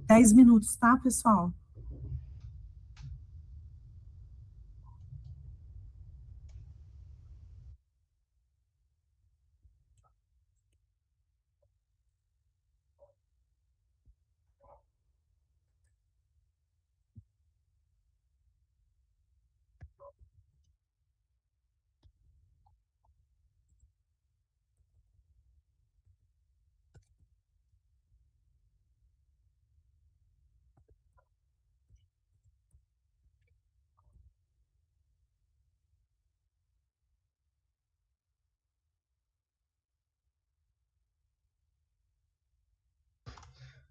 10 minutos, tá, pessoal?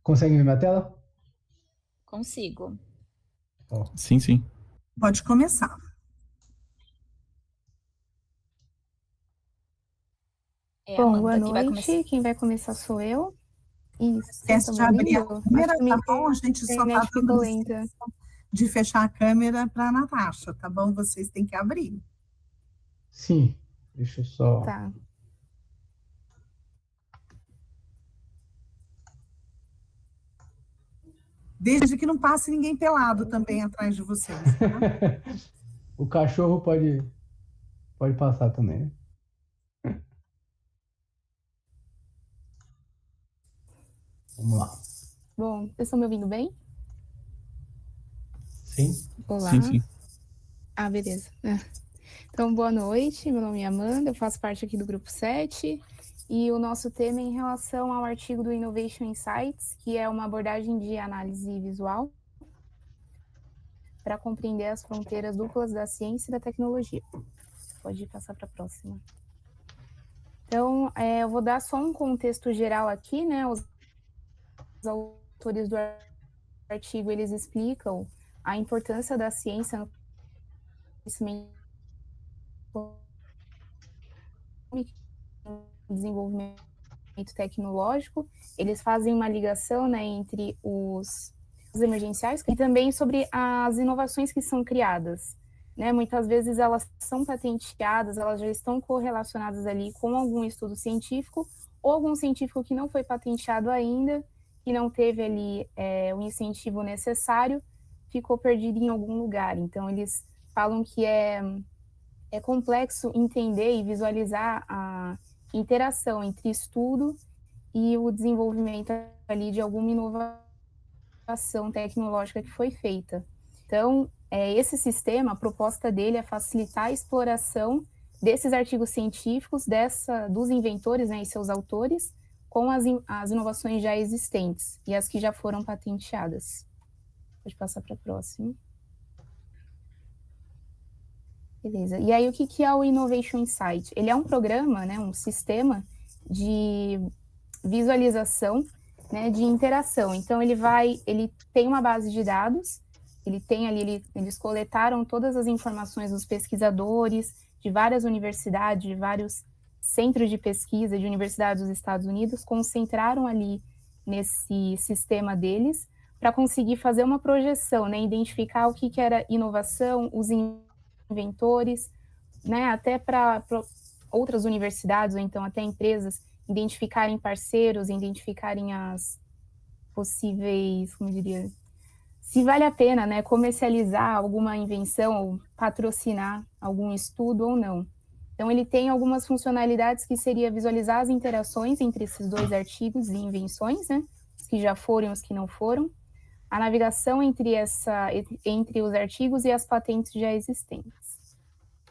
Consegue ver minha tela? Consigo. Oh. Sim, sim. Pode começar. Bom, boa noite. Quem vai começar sou eu. Isso, Esquece de abrir a câmera, tá bom? A gente só tá dando licença de fechar a câmera para a Natasha, tá bom? Vocês têm que abrir. Sim, deixa eu só... Tá. Desde que não passe ninguém pelado também atrás de vocês, tá? O cachorro pode passar também. Vamos lá. Bom, vocês estão me ouvindo bem? Sim. Olá. Sim, sim. Ah, beleza. Então, boa noite. Meu nome é Amanda, eu faço parte aqui do Grupo 7. E o nosso tema é em relação ao artigo do Innovation Insights, que é uma abordagem de análise visual para compreender as fronteiras duplas da ciência e da tecnologia. Pode passar para a próxima. Então, eu vou dar só um contexto geral aqui, né? Os autores do artigo, eles explicam a importância da ciência no conhecimento no desenvolvimento tecnológico. Eles fazem uma ligação, né, entre os emergenciais e também sobre as inovações que são criadas. Né? Muitas vezes elas são patenteadas, elas já estão correlacionadas ali com algum estudo científico ou algum científico que não foi patenteado ainda, que não teve ali o incentivo necessário, ficou perdido em algum lugar. Então, eles falam que é complexo entender e visualizar a interação entre estudo e o desenvolvimento ali de alguma inovação tecnológica que foi feita. Então, esse sistema, a proposta dele é facilitar a exploração desses artigos científicos, dos inventores, né, e seus autores, com as inovações já existentes e as que já foram patenteadas. Pode passar para a próxima. Beleza. E aí, o que é o Innovation Insight? Ele é um programa, né, um sistema de visualização, né, de interação. Então, ele tem uma base de dados, eles coletaram todas as informações dos pesquisadores de várias universidades, de vários centros de pesquisa de universidades dos Estados Unidos, concentraram ali nesse sistema deles para conseguir fazer uma projeção, né, identificar o que era inovação, os inventores, né, até para outras universidades ou então até empresas identificarem parceiros, identificarem as possíveis, como diria, se vale a pena, né, comercializar alguma invenção ou patrocinar algum estudo ou não. Então, ele tem algumas funcionalidades que seria visualizar as interações entre esses dois artigos e invenções, né, os que já foram e os que não foram, a navegação entre os artigos e as patentes já existentes.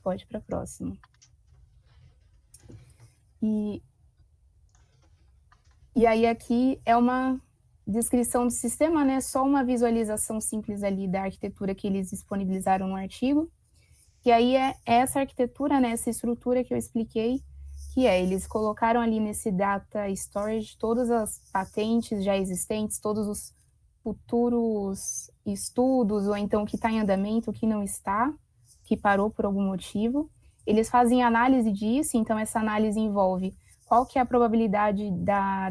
Pode ir para a próxima. E aí aqui é uma descrição do sistema, né? Só uma visualização simples ali da arquitetura que eles disponibilizaram no artigo. E aí é essa arquitetura, né? Essa estrutura que eu expliquei, eles colocaram ali nesse data storage todas as patentes já existentes, todos os futuros estudos, ou então o que está em andamento, o que não está, que parou por algum motivo. Eles fazem análise disso, então essa análise envolve qual que é a probabilidade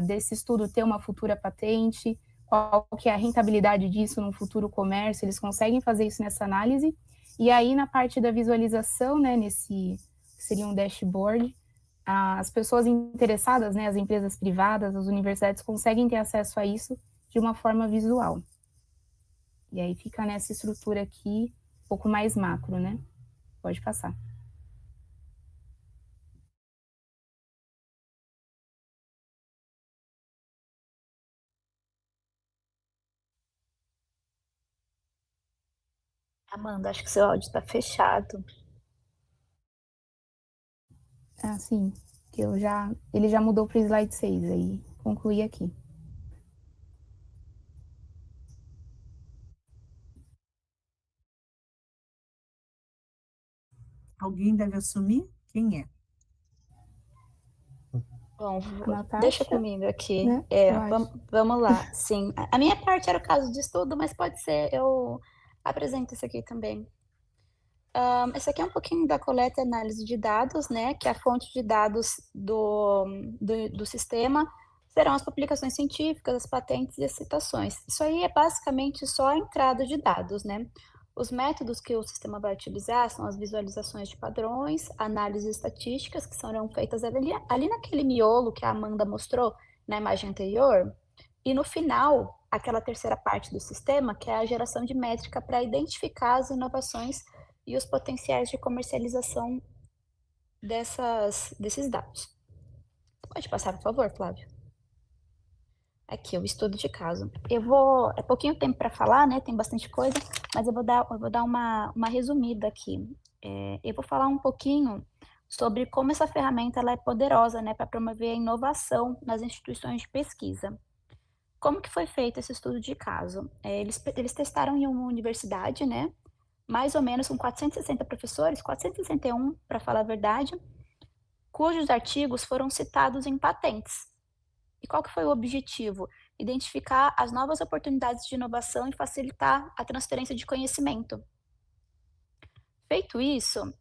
desse estudo ter uma futura patente, qual que é a rentabilidade disso no futuro comércio, eles conseguem fazer isso nessa análise. E aí, na parte da visualização, né, nesse seria um dashboard, as pessoas interessadas, né, as empresas privadas, as universidades conseguem ter acesso a isso de uma forma visual. E aí fica nessa estrutura aqui, um pouco mais macro, né? Pode passar. Amanda, acho que seu áudio está fechado. Ah, sim. Que ele já mudou para o slide 6, aí concluí aqui. Alguém deve assumir? Quem é? Bom, Natasha, deixa comigo aqui. né? Vamos lá. Sim, a minha parte era o caso de estudo, mas pode ser, eu apresento isso aqui também. Esse aqui é um pouquinho da coleta e análise de dados, né? Que é a fonte de dados do sistema serão as publicações científicas, as patentes e as citações. Isso aí é basicamente só a entrada de dados, né? Os métodos que o sistema vai utilizar são as visualizações de padrões, análises estatísticas, que serão feitas ali naquele miolo que a Amanda mostrou na imagem anterior, e no final, aquela terceira parte do sistema, que é a geração de métrica para identificar as inovações e os potenciais de comercialização desses dados. Pode passar, por favor, Flávio? Aqui, o estudo de caso. É pouquinho tempo para falar, né? Tem bastante coisa, mas eu vou dar uma resumida aqui. Eu vou falar um pouquinho sobre como essa ferramenta ela é poderosa, né, para promover a inovação nas instituições de pesquisa. Como que foi feito esse estudo de caso? Eles testaram em uma universidade, né? Mais ou menos com 460 professores, 461, para falar a verdade, cujos artigos foram citados em patentes. E qual que foi o objetivo? Identificar as novas oportunidades de inovação e facilitar a transferência de conhecimento. Feito isso,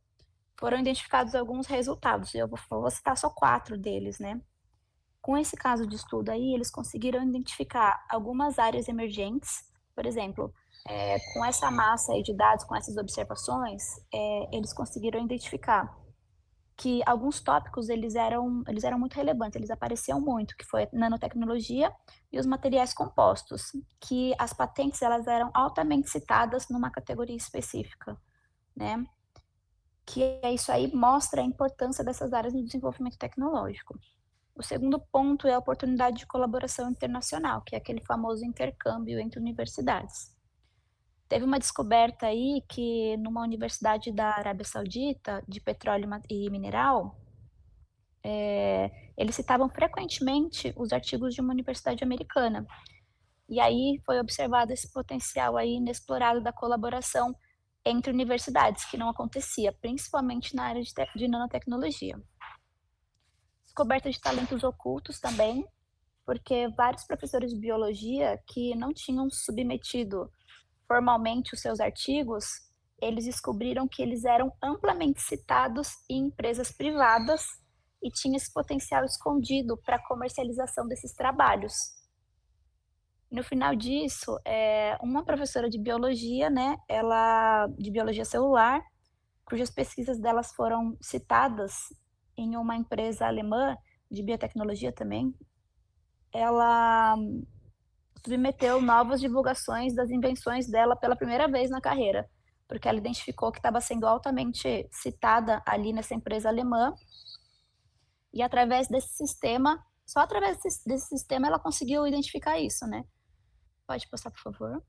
foram identificados alguns resultados. Eu vou citar só 4 deles, né? Com esse caso de estudo aí, eles conseguiram identificar algumas áreas emergentes, por exemplo, com essa massa aí de dados, com essas observações, eles conseguiram identificar que alguns tópicos eles eram muito relevantes, eles apareciam muito, que foi nanotecnologia e os materiais compostos, que as patentes elas eram altamente citadas numa categoria específica, né? Que isso aí mostra a importância dessas áreas no desenvolvimento tecnológico. O segundo ponto é a oportunidade de colaboração internacional, que é aquele famoso intercâmbio entre universidades. Teve uma descoberta aí que numa universidade da Arábia Saudita, de petróleo e mineral, eles citavam frequentemente os artigos de uma universidade americana. E aí foi observado esse potencial aí inexplorado da colaboração entre universidades, que não acontecia, principalmente na área de nanotecnologia. Descoberta de talentos ocultos também, porque vários professores de biologia que não tinham submetido formalmente os seus artigos, eles descobriram que eles eram amplamente citados em empresas privadas e tinha esse potencial escondido para a comercialização desses trabalhos. No final disso, uma professora de biologia, né, de biologia celular, cujas pesquisas delas foram citadas em uma empresa alemã de biotecnologia também, ela submeteu novas divulgações das invenções dela pela primeira vez na carreira, porque ela identificou que estava sendo altamente citada ali nessa empresa alemã, e através desse sistema, só através desse sistema ela conseguiu identificar isso, né? Pode passar, por favor.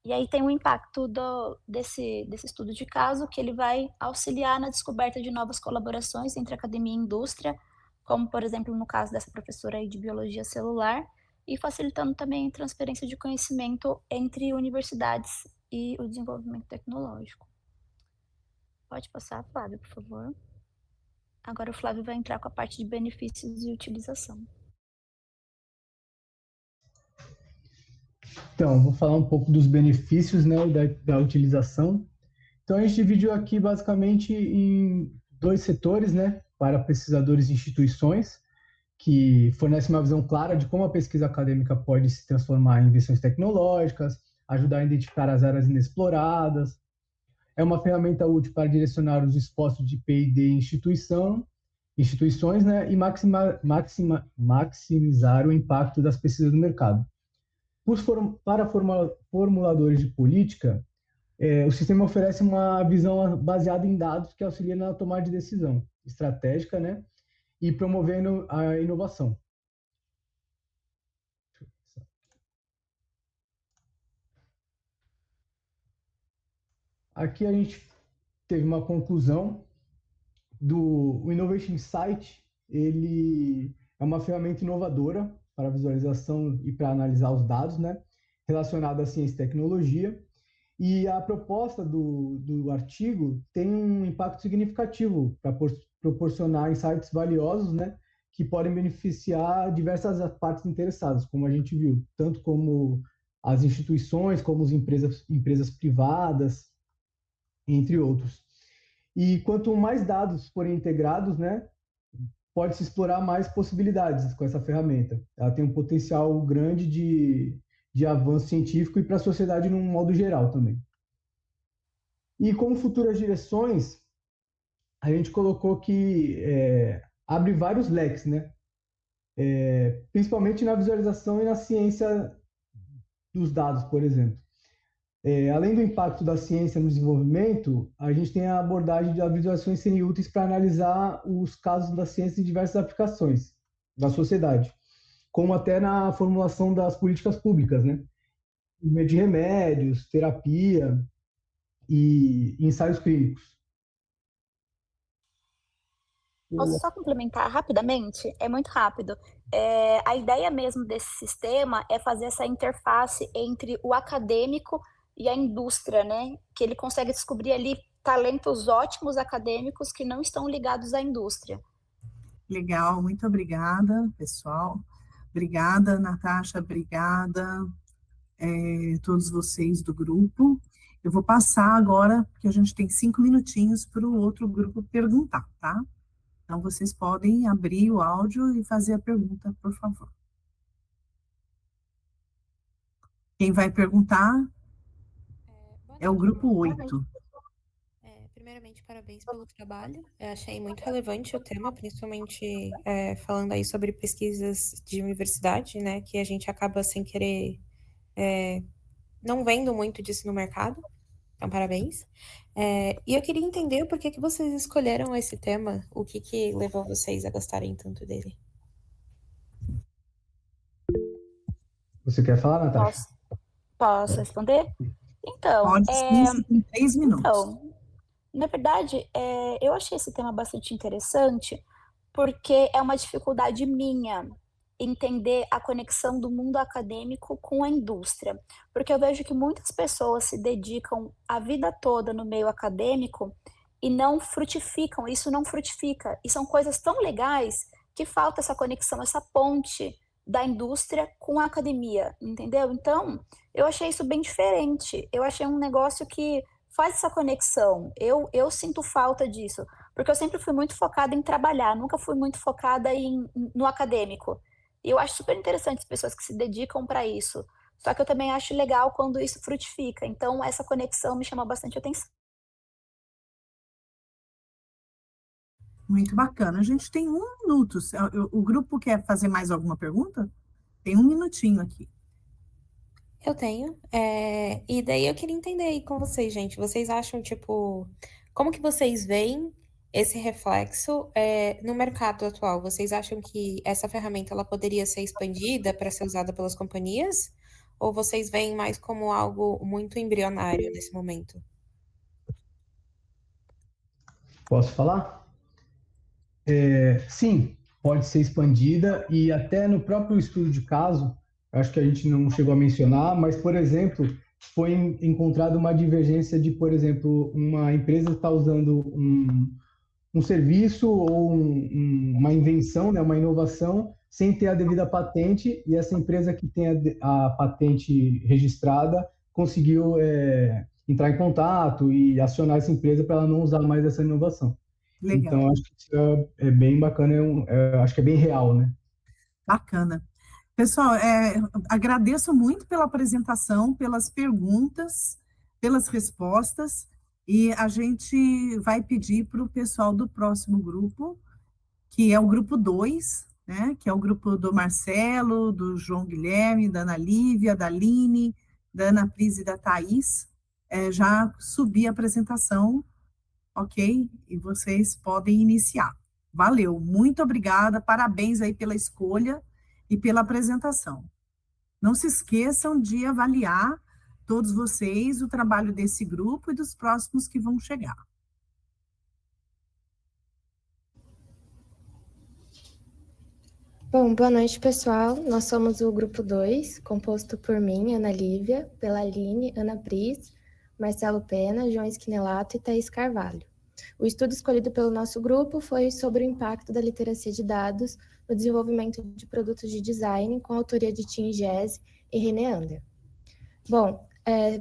E aí tem o impacto desse estudo de caso, que ele vai auxiliar na descoberta de novas colaborações entre academia e indústria, como, por exemplo, no caso dessa professora aí de biologia celular, e facilitando também a transferência de conhecimento entre universidades e o desenvolvimento tecnológico. Pode passar, Flávio, por favor. Agora o Flávio vai entrar com a parte de benefícios e utilização. Então, vou falar um pouco dos benefícios, né, da utilização. Então, a gente dividiu aqui basicamente em 2 setores, né, para pesquisadores e instituições, que fornecem uma visão clara de como a pesquisa acadêmica pode se transformar em invenções tecnológicas, ajudar a identificar as áreas inexploradas. É uma ferramenta útil para direcionar os esforços de P&D em instituição instituições, né, e maximizar o impacto das pesquisas no mercado. Para formuladores de política, o sistema oferece uma visão baseada em dados que auxilia na tomada de decisão estratégica, né, e promovendo a inovação. Aqui a gente teve uma conclusão do Innovation Insight. Ele é uma ferramenta inovadora para visualização e para analisar os dados, né, relacionada à ciência e tecnologia. E a proposta do artigo tem um impacto significativo para proporcionar insights valiosos, né, que podem beneficiar diversas partes interessadas, como a gente viu, tanto como as instituições, como as empresas privadas, entre outros. E quanto mais dados forem integrados, né, pode-se explorar mais possibilidades com essa ferramenta. Ela tem um potencial grande de avanço científico e para a sociedade num modo geral também. E como futuras direções, a gente colocou que abre vários leques, né? Principalmente na visualização e na ciência dos dados, por exemplo. Além do impacto da ciência no desenvolvimento, a gente tem a abordagem das visualizações serem úteis para analisar os casos da ciência em diversas aplicações da sociedade, como até na formulação das políticas públicas, né? De remédios, terapia e ensaios clínicos. Posso só complementar rapidamente? É muito rápido. A ideia mesmo desse sistema é fazer essa interface entre o acadêmico e a indústria, né? Que ele consegue descobrir ali talentos ótimos acadêmicos que não estão ligados à indústria. Legal, muito obrigada, pessoal. Obrigada, Natasha, obrigada todos vocês do grupo. Eu vou passar agora, porque a gente tem 5 minutinhos para o outro grupo perguntar, tá? Então, vocês podem abrir o áudio e fazer a pergunta, por favor. Quem vai perguntar é o grupo 8. Primeiramente, parabéns pelo trabalho. Eu achei muito relevante o tema, principalmente falando aí sobre pesquisas de universidade, né, que a gente acaba sem querer não vendo muito disso no mercado. Então, parabéns. E eu queria entender por que vocês escolheram esse tema, o que levou vocês a gostarem tanto dele. Você quer falar, Natasha? Posso responder? Então, Pode sim, você tem 3 minutos. Então, na verdade, eu achei esse tema bastante interessante, porque é uma dificuldade minha entender a conexão do mundo acadêmico com a indústria, porque eu vejo que muitas pessoas se dedicam a vida toda no meio acadêmico e não frutificam, isso não frutifica, e são coisas tão legais que falta essa conexão, essa ponte da indústria com a academia, entendeu? Então, eu achei isso bem diferente, eu achei um negócio que faz essa conexão, eu sinto falta disso, porque eu sempre fui muito focada em trabalhar, nunca fui muito focada no acadêmico. E eu acho super interessante as pessoas que se dedicam para isso. Só que eu também acho legal quando isso frutifica. Então, essa conexão me chama bastante atenção. Muito bacana. A gente tem 1 minuto. O grupo quer fazer mais alguma pergunta? Tem 1 minutinho aqui. Eu tenho. E daí eu queria entender aí com vocês, gente. Vocês acham, tipo, como que vocês veem esse reflexo no mercado atual? Vocês acham que essa ferramenta ela poderia ser expandida para ser usada pelas companhias? Ou vocês veem mais como algo muito embrionário nesse momento? Posso falar? Sim, pode ser expandida e até no próprio estudo de caso, acho que a gente não chegou a mencionar, mas, por exemplo, foi encontrada uma divergência de, por exemplo, uma empresa está usando um serviço ou uma invenção, né, uma inovação, sem ter a devida patente, e essa empresa que tem a patente registrada conseguiu entrar em contato e acionar essa empresa para ela não usar mais essa inovação. Legal. Então, acho que isso é bem bacana, acho que é bem real, né? Bacana. Pessoal, agradeço muito pela apresentação, pelas perguntas, pelas respostas, e a gente vai pedir para o pessoal do próximo grupo que é o grupo 2, né, que é o grupo do Marcelo, do João Guilherme, da Ana Lívia, da Aline, da Ana Pris e da Thaís. Já subi a apresentação, ok? E vocês podem iniciar. Valeu, muito obrigada, parabéns aí pela escolha e pela apresentação. Não se esqueçam de avaliar, todos vocês, o trabalho desse grupo e dos próximos que vão chegar. Bom, boa noite, pessoal. Nós somos o grupo 2, composto por mim, Ana Lívia, pela Aline, Ana Pris, Marcelo Pena, João Esquinelato e Thaís Carvalho. O estudo escolhido pelo nosso grupo foi sobre o impacto da literacia de dados no desenvolvimento de produtos de design, com a autoria de Tim Gese e René Ander. Bom,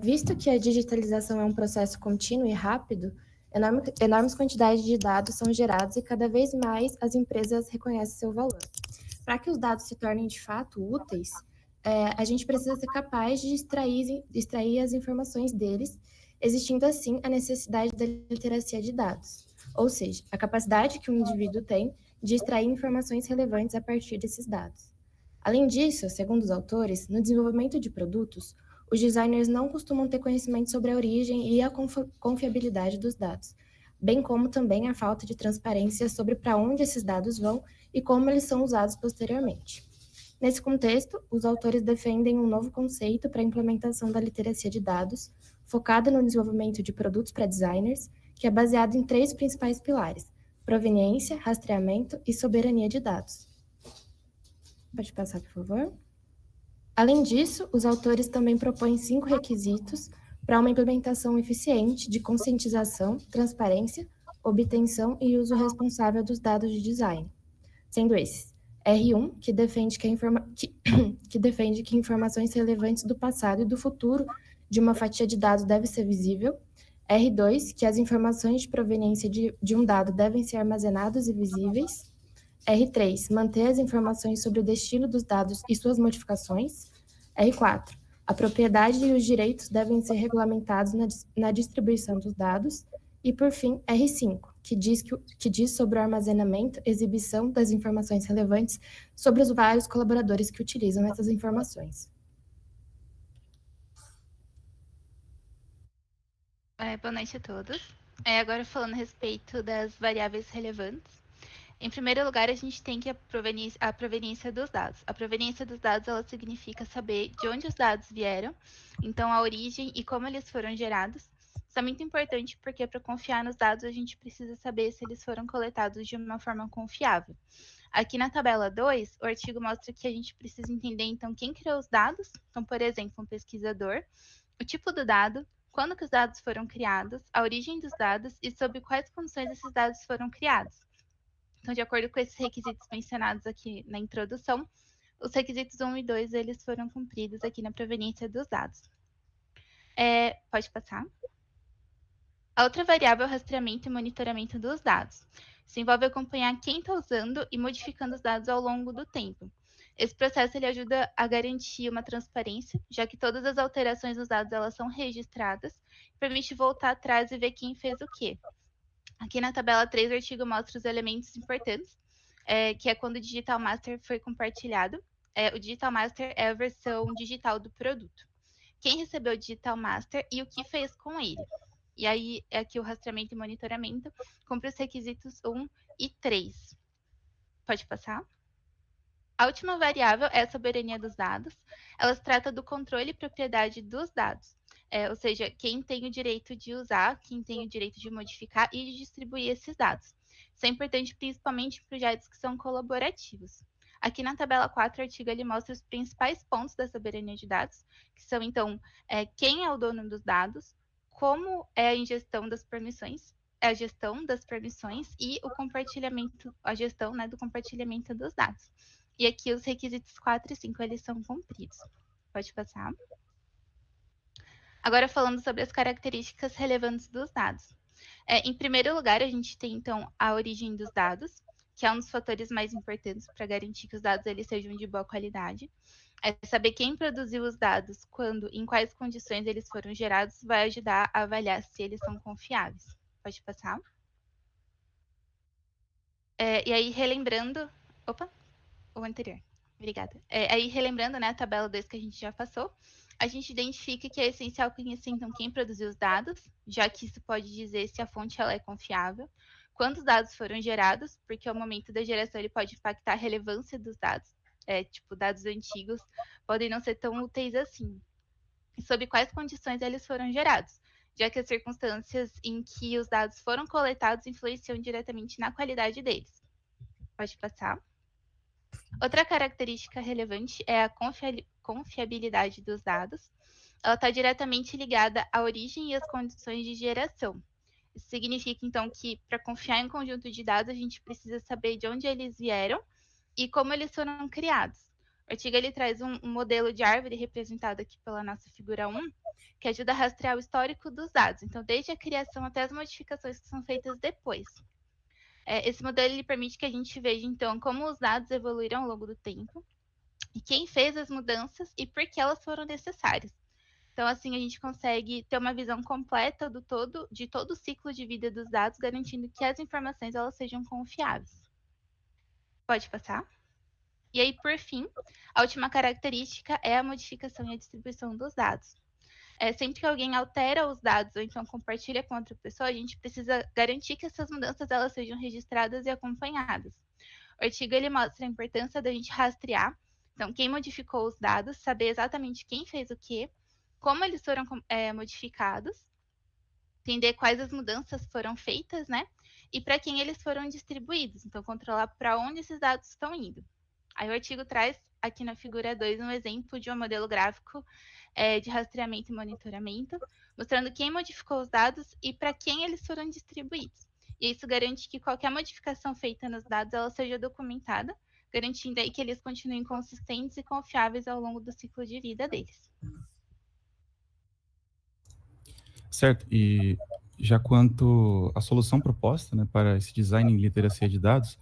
visto que a digitalização é um processo contínuo e rápido, enormes quantidades de dados são gerados e cada vez mais as empresas reconhecem seu valor. Para que os dados se tornem de fato úteis, a gente precisa ser capaz de extrair as informações deles, existindo assim a necessidade da literacia de dados, ou seja, a capacidade que um indivíduo tem de extrair informações relevantes a partir desses dados. Além disso, segundo os autores, no desenvolvimento de produtos, os designers não costumam ter conhecimento sobre a origem e a confiabilidade dos dados, bem como também a falta de transparência sobre para onde esses dados vão e como eles são usados posteriormente. Nesse contexto, os autores defendem um novo conceito para a implementação da literacia de dados, focada no desenvolvimento de produtos para designers, que é baseado em 3 principais pilares: proveniência, rastreamento e soberania de dados. Pode passar, por favor? Além disso, os autores também propõem 5 requisitos para uma implementação eficiente de conscientização, transparência, obtenção e uso responsável dos dados de design, sendo esses: R1, que defende que informações relevantes do passado e do futuro de uma fatia de dados deve ser visível; R2, que as informações de proveniência de um dado devem ser armazenadas e visíveis; R3, manter as informações sobre o destino dos dados e suas modificações; R4, a propriedade e os direitos devem ser regulamentados na distribuição dos dados; e, por fim, R5, que diz sobre o armazenamento, exibição das informações relevantes sobre os vários colaboradores que utilizam essas informações. Boa noite a todos. Agora falando a respeito das variáveis relevantes. Em primeiro lugar, a gente tem que a proveniência dos dados. A proveniência dos dados, ela significa saber de onde os dados vieram, então a origem e como eles foram gerados. Isso é muito importante porque para confiar nos dados, a gente precisa saber se eles foram coletados de uma forma confiável. Aqui na tabela 2, o artigo mostra que a gente precisa entender, então, quem criou os dados. Então, por exemplo, um pesquisador, o tipo do dado, quando que os dados foram criados, a origem dos dados e sob quais condições esses dados foram criados. Então, de acordo com esses requisitos mencionados aqui na introdução, os requisitos 1 e 2, eles foram cumpridos aqui na proveniência dos dados. Pode passar. A outra variável é o rastreamento e monitoramento dos dados. Isso envolve acompanhar quem está usando e modificando os dados ao longo do tempo. Esse processo ele ajuda a garantir uma transparência, já que todas as alterações nos dados elas são registradas, permite voltar atrás e ver quem fez o quê. Aqui na tabela 3, o artigo mostra os elementos importantes, que é quando o Digital Master foi compartilhado. O Digital Master é a versão digital do produto. Quem recebeu o Digital Master e o que fez com ele. E aí, aqui o rastreamento e monitoramento cumpre os requisitos 1 e 3. Pode passar. A última variável é a soberania dos dados. Ela se trata do controle e propriedade dos dados. Ou seja, quem tem o direito de usar, quem tem o direito de modificar e de distribuir esses dados. Isso é importante principalmente em projetos que são colaborativos. Aqui na tabela 4, o artigo ele mostra os principais pontos da soberania de dados, que são, então, quem é o dono dos dados, como é a ingestão das permissões, a gestão das permissões e o compartilhamento, a gestão, né, do compartilhamento dos dados. E aqui os requisitos 4 e 5, eles são cumpridos. Pode passar. Agora falando sobre as características relevantes dos dados. Em primeiro lugar, a gente tem, então, a origem dos dados, que é um dos fatores mais importantes para garantir que os dados eles sejam de boa qualidade. Saber quem produziu os dados, quando, em quais condições eles foram gerados, vai ajudar a avaliar se eles são confiáveis. Pode passar. E aí, relembrando... Opa, o anterior. Obrigada. Aí, relembrando, né, a tabela 2 que a gente já passou, a gente identifica que é essencial conhecer, então, quem produziu os dados, já que isso pode dizer se a fonte ela é confiável, quantos dados foram gerados, porque o momento da geração ele pode impactar a relevância dos dados, tipo, dados antigos podem não ser tão úteis assim, e sob quais condições eles foram gerados, já que as circunstâncias em que os dados foram coletados influenciam diretamente na qualidade deles. Pode passar. Outra característica relevante é a confiabilidade dos dados. Ela está diretamente ligada à origem e às condições de geração. Isso significa, então, que para confiar em um conjunto de dados, a gente precisa saber de onde eles vieram e como eles foram criados. O artigo ele traz um modelo de árvore representado aqui pela nossa figura 1, que ajuda a rastrear o histórico dos dados. Então, desde a criação até as modificações que são feitas depois. Esse modelo ele permite que a gente veja, então, como os dados evoluíram ao longo do tempo, e quem fez as mudanças e por que elas foram necessárias. Então, assim, a gente consegue ter uma visão completa de todo o ciclo de vida dos dados, garantindo que as informações elas sejam confiáveis. Pode passar. E aí, por fim, a última característica é a modificação e a distribuição dos dados. Sempre que alguém altera os dados ou então compartilha com outra pessoa, a gente precisa garantir que essas mudanças elas sejam registradas e acompanhadas. O artigo ele mostra a importância da gente rastrear, então, quem modificou os dados, saber exatamente quem fez o quê, como eles foram modificados, entender quais as mudanças foram feitas, né? E para quem eles foram distribuídos. Então, controlar para onde esses dados estão indo. Aí o artigo traz aqui na figura 2 um exemplo de um modelo gráfico de rastreamento e monitoramento, mostrando quem modificou os dados e para quem eles foram distribuídos. E isso garante que qualquer modificação feita nos dados ela seja documentada, garantindo aí que eles continuem consistentes e confiáveis ao longo do ciclo de vida deles. Certo, e já quanto à solução proposta, né, para esse design em literacia de dados,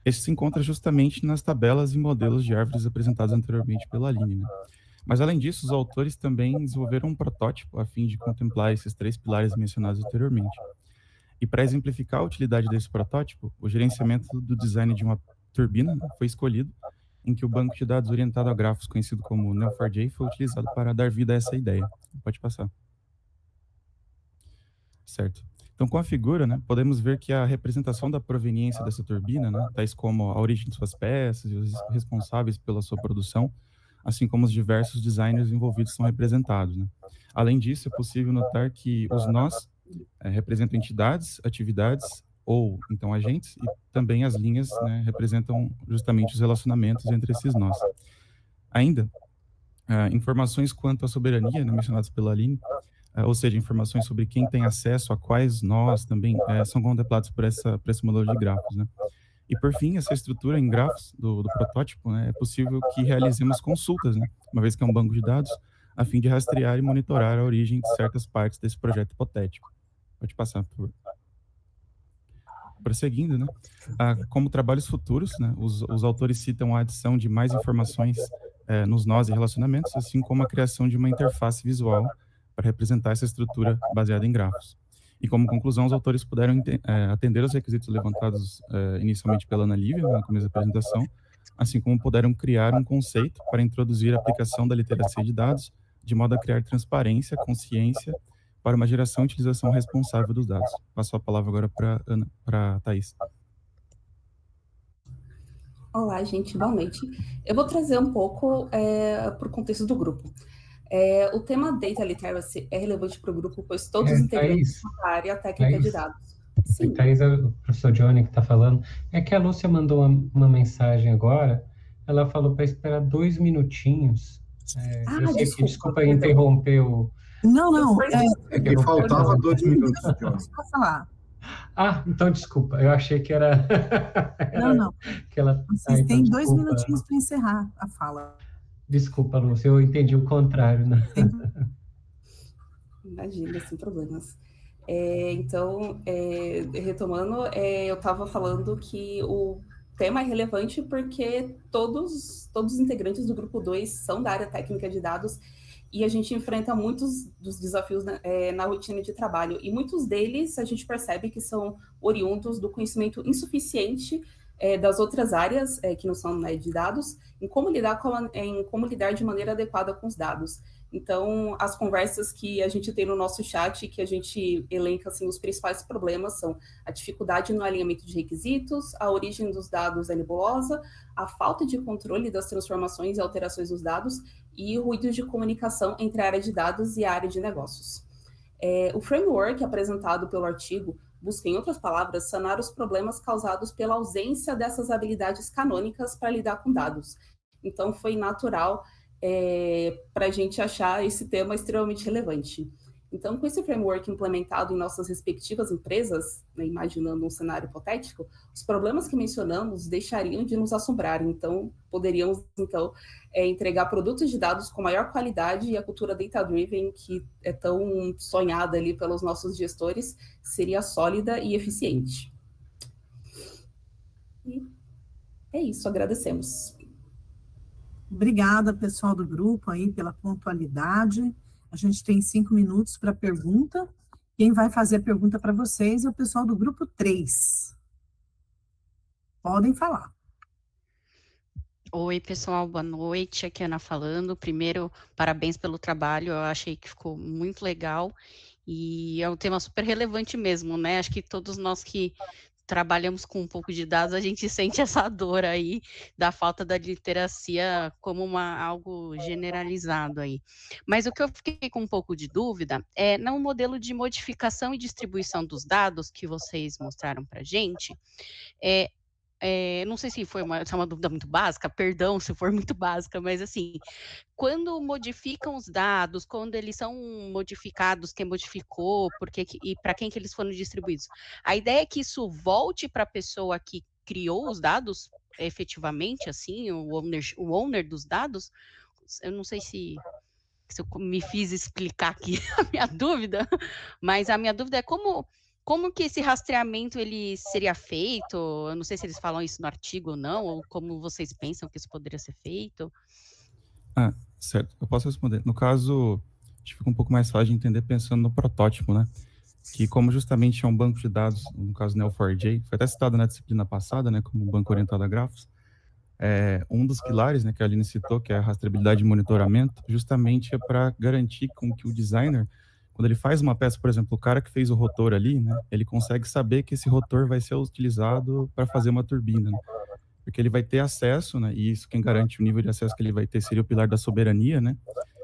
esse se encontra justamente nas tabelas e modelos de árvores apresentados anteriormente pela Aline, né? Mas, além disso, os autores também desenvolveram um protótipo a fim de contemplar esses 3 pilares mencionados anteriormente. E para exemplificar a utilidade desse protótipo, o gerenciamento do design de uma turbina foi escolhido, em que o banco de dados orientado a grafos, conhecido como Neo4j, foi utilizado para dar vida a essa ideia. Pode passar. Certo. Então, com a figura, né, podemos ver que a representação da proveniência dessa turbina, né, tais como a origem de suas peças e os responsáveis pela sua produção, assim como os diversos designers envolvidos são representados, né. Além disso, é possível notar que os nós representam entidades, atividades ou, então, agentes, e também as linhas, né, representam justamente os relacionamentos entre esses nós. Ainda, informações quanto à soberania, né, mencionadas pela Aline, ou seja, informações sobre quem tem acesso a quais nós também são contemplados por esse modelo de grafos, né? E, por fim, essa estrutura em grafos do protótipo, né, é possível que realizemos consultas, né, uma vez que é um banco de dados, a fim de rastrear e monitorar a origem de certas partes desse projeto hipotético. Pode passar, por favor. Prosseguindo, né, como trabalhos futuros, né, os autores citam a adição de mais informações nos nós e relacionamentos, assim como a criação de uma interface visual para representar essa estrutura baseada em grafos. E como conclusão, os autores puderam atender aos requisitos levantados inicialmente pela Ana Lívia, na começo da apresentação, assim como puderam criar um conceito para introduzir a aplicação da literacia de dados, de modo a criar transparência, consciência, para uma geração e utilização responsável dos dados. Passo a palavra agora para a Thaís. Olá, gente, boa noite. Eu vou trazer um pouco para o contexto do grupo. O tema Data Literacy é relevante para o grupo, pois todos os integrantes da área técnica de dados. Sim. Thaís, o professor Johnny que está falando. É que a Lúcia mandou uma mensagem agora, ela falou para esperar 2 minutinhos. Eu sei que, desculpa interromper o... Não. É que faltava 2 minutos. Posso falar? Então desculpa, eu achei que era... Não. que ela... Vocês têm 2 minutinhos para encerrar a fala. Desculpa, Lúcia, eu entendi o contrário, né? Imagina, sem problemas. Então, retomando, eu estava falando que o tema é relevante porque todos os integrantes do grupo 2 são da área técnica de dados e a gente enfrenta muitos dos desafios na rotina de trabalho, e muitos deles a gente percebe que são oriundos do conhecimento insuficiente das outras áreas que não são de dados, em como lidar de maneira adequada com os dados. Então, as conversas que a gente tem no nosso chat, que a gente elenca assim, os principais problemas são a dificuldade no alinhamento de requisitos, a origem dos dados é nebulosa, a falta de controle das transformações e alterações dos dados e o ruído de comunicação entre a área de dados e a área de negócios. O framework apresentado pelo artigo busca, em outras palavras, sanar os problemas causados pela ausência dessas habilidades canônicas para lidar com dados. Então, foi natural para a gente achar esse tema extremamente relevante. Então, com esse framework implementado em nossas respectivas empresas, imaginando um cenário hipotético, os problemas que mencionamos deixariam de nos assombrar. Então, poderíamos, entregar produtos de dados com maior qualidade, e a cultura data-driven, que é tão sonhada ali pelos nossos gestores, seria sólida e eficiente. E é isso, agradecemos. Obrigada, pessoal do grupo, aí, pela pontualidade. A gente tem 5 minutos para pergunta. Quem vai fazer a pergunta para vocês é o pessoal do grupo 3. Podem falar. Oi, pessoal, boa noite. Aqui é a Ana falando. Primeiro, parabéns pelo trabalho. Eu achei que ficou muito legal e é um tema super relevante mesmo, né? Acho que todos nós que trabalhamos com um pouco de dados, a gente sente essa dor aí da falta da literacia como algo generalizado aí. Mas o que eu fiquei com um pouco de dúvida é no modelo de modificação e distribuição dos dados que vocês mostraram para a gente, não sei se é uma dúvida muito básica, perdão se for muito básica, mas assim, quando modificam os dados, quando eles são modificados, quem modificou, e para quem que eles foram distribuídos, a ideia é que isso volte para a pessoa que criou os dados, efetivamente, assim, o owner dos dados. Eu não sei se eu me fiz explicar aqui a minha dúvida, mas a minha dúvida é como que esse rastreamento ele seria feito? Eu não sei se eles falam isso no artigo ou não, ou como vocês pensam que isso poderia ser feito. Certo, eu posso responder. No caso, acho que fica um pouco mais fácil de entender pensando no protótipo, né? Que como justamente é um banco de dados, no caso Neo4j, foi até citado na disciplina passada, né, como um banco orientado a grafos, um dos pilares, né, que a Aline citou, que é a rastreabilidade e monitoramento, justamente é para garantir com que o designer, quando ele faz uma peça, por exemplo, o cara que fez o rotor ali, né, ele consegue saber que esse rotor vai ser utilizado para fazer uma turbina, né? Porque ele vai ter acesso, né, e isso quem garante o nível de acesso que ele vai ter seria o pilar da soberania, né?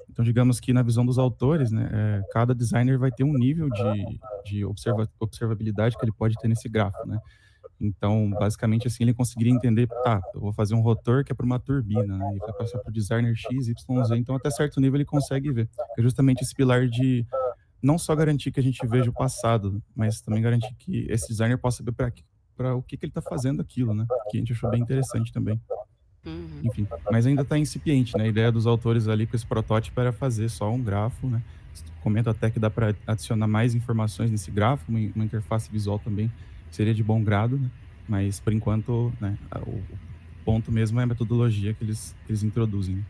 Então, digamos que na visão dos autores, né, cada designer vai ter um nível de observabilidade que ele pode ter nesse grafo, né? Então, basicamente, assim, ele conseguiria entender, eu vou fazer um rotor que é para uma turbina, né, e vai passar para o designer X, Y, Z, então até certo nível ele consegue ver. É justamente esse pilar de não só garantir que a gente veja o passado, mas também garantir que esse designer possa ver para o que ele está fazendo aquilo, né, que a gente achou bem interessante também. Enfim, mas ainda está incipiente, né, a ideia dos autores ali com esse protótipo era fazer só um grafo, né, comento até que dá para adicionar mais informações nesse grafo, uma interface visual também, seria de bom grado, né? Mas por enquanto, né, o ponto mesmo é a metodologia que eles introduzem.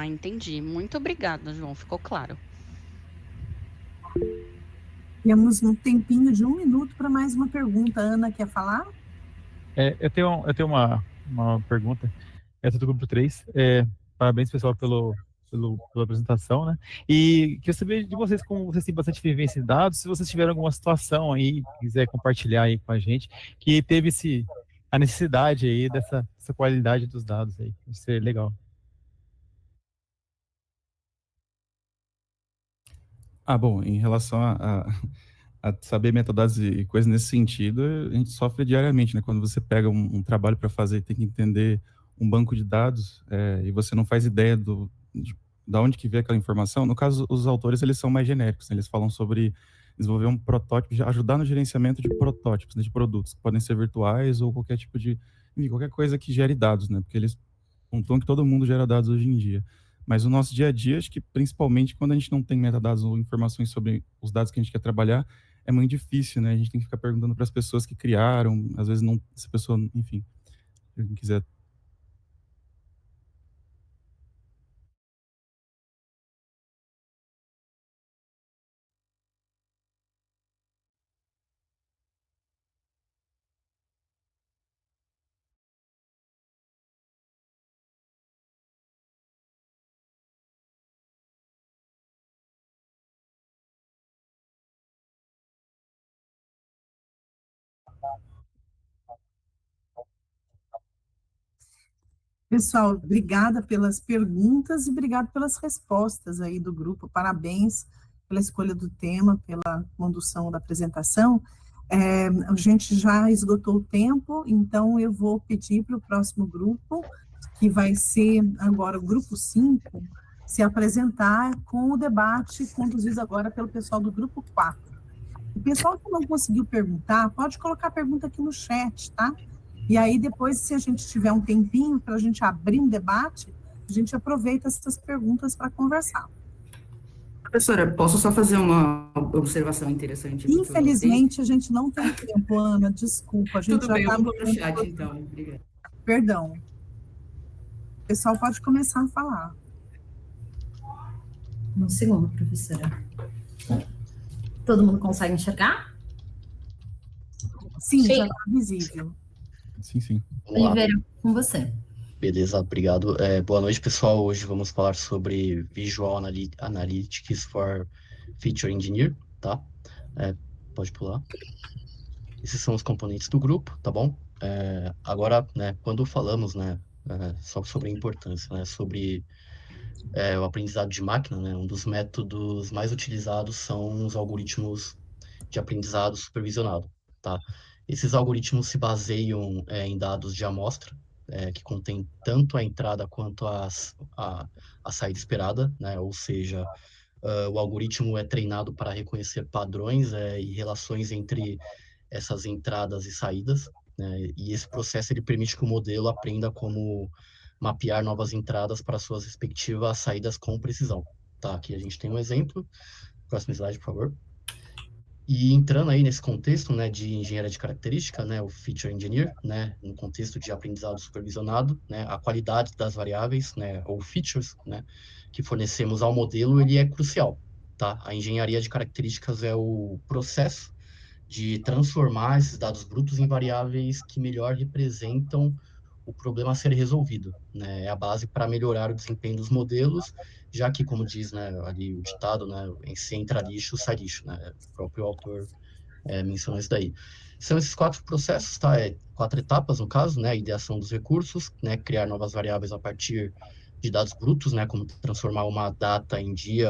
Entendi. Muito obrigada, João. Ficou claro. Temos um tempinho de 1 minuto para mais uma pergunta. Ana, quer falar? Eu tenho uma pergunta. Essa do grupo 3. Parabéns, pessoal, pela apresentação, né? E queria saber de vocês, como vocês têm bastante vivência em dados, se vocês tiveram alguma situação aí, quiser compartilhar aí com a gente, que teve a necessidade aí dessa qualidade dos dados aí. Isso é legal. Bom, em relação a saber metadados e coisas nesse sentido, a gente sofre diariamente, né? Quando você pega um trabalho para fazer e tem que entender um banco de dados e você não faz ideia da onde que vem aquela informação. No caso, os autores, eles são mais genéricos, né? Eles falam sobre desenvolver um protótipo, ajudar no gerenciamento de protótipos, né, de produtos, que podem ser virtuais ou qualquer tipo qualquer coisa que gere dados, né? Porque eles pontuam que todo mundo gera dados hoje em dia. Mas o nosso dia a dia, acho que principalmente quando a gente não tem metadados ou informações sobre os dados que a gente quer trabalhar, é muito difícil, né? A gente tem que ficar perguntando para as pessoas que criaram, às vezes não, essa pessoa, enfim, se alguém quiser Pessoal, obrigada pelas perguntas e obrigada pelas respostas aí do grupo. Parabéns pela escolha do tema, pela condução da apresentação. A gente já esgotou o tempo, então eu vou pedir para o próximo grupo, que vai ser agora o grupo 5, se apresentar com o debate conduzido agora pelo pessoal do grupo 4. O pessoal que não conseguiu perguntar, pode colocar a pergunta aqui no chat, tá? E aí, depois, se a gente tiver um tempinho para a gente abrir um debate, a gente aproveita essas perguntas para conversar. Professora, posso só fazer uma observação interessante? Infelizmente, a gente não tem tempo, Ana, desculpa. A gente Tudo bem, já eu tá vou no chat, então. Obrigada. Perdão. O pessoal pode começar a falar. Um segundo, professora. Todo mundo consegue enxergar? Sim, já está visível. Sim. Oliveira, com você. Beleza, obrigado. Boa noite, pessoal. Hoje vamos falar sobre Visual Analytics for Feature Engineer, tá? Pode pular. Esses são os componentes do grupo, tá bom? Agora, né, quando falamos, né, só sobre a importância, né, sobre o aprendizado de máquina, né, um dos métodos mais utilizados são os algoritmos de aprendizado supervisionado, tá? Esses algoritmos se baseiam em dados de amostra, que contém tanto a entrada quanto a saída esperada, né? Ou seja, o algoritmo é treinado para reconhecer padrões e relações entre essas entradas e saídas, né? E esse processo ele permite que o modelo aprenda como mapear novas entradas para suas respectivas saídas com precisão. Tá, aqui a gente tem um exemplo. Próximo slide, por favor. E entrando aí nesse contexto, né, de engenharia de característica, né, o Feature Engineer, né, no contexto de aprendizado supervisionado, né, a qualidade das variáveis, né, ou features, né, que fornecemos ao modelo, ele é crucial, tá? A engenharia de características é o processo de transformar esses dados brutos em variáveis que melhor representam o problema a ser resolvido, né? É a base para melhorar o desempenho dos modelos, já que, como diz, né, ali o ditado, né, em se entra lixo, sai lixo, né? O próprio autor mencionou isso daí. São esses 4 processos, tá? 4 etapas, no caso, né? Ideação dos recursos, né? Criar novas variáveis a partir de dados brutos, né? Como transformar uma data em dia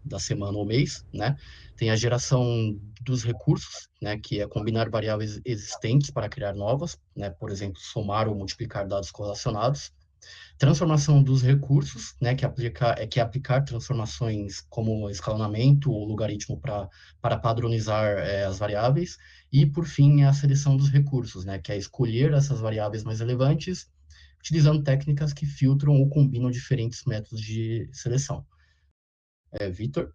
da semana ou mês, né? Tem a geração dos recursos, né? Que é combinar variáveis existentes para criar novas, né? Por exemplo, somar ou multiplicar dados correlacionados. Transformação dos recursos, né, que é aplicar transformações como escalonamento ou logaritmo para padronizar as variáveis. E, por fim, a seleção dos recursos, né, que é escolher essas variáveis mais relevantes, utilizando técnicas que filtram ou combinam diferentes métodos de seleção. Vitor?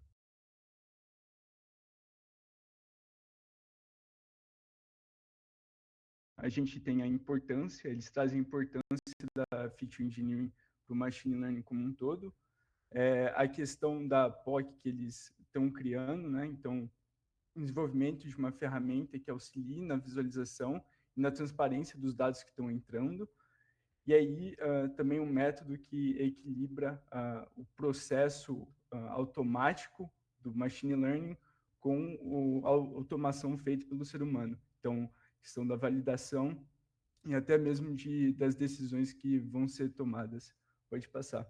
A gente tem a importância, eles trazem a importância da Feature Engineering para o Machine Learning como um todo. A questão da POC que eles estão criando, né? Então, o desenvolvimento de uma ferramenta que auxilie na visualização e na transparência dos dados que estão entrando. E aí, também um método que equilibra o processo automático do Machine Learning com a automação feita pelo ser humano. Então, questão da validação e até mesmo das decisões que vão ser tomadas. Pode passar.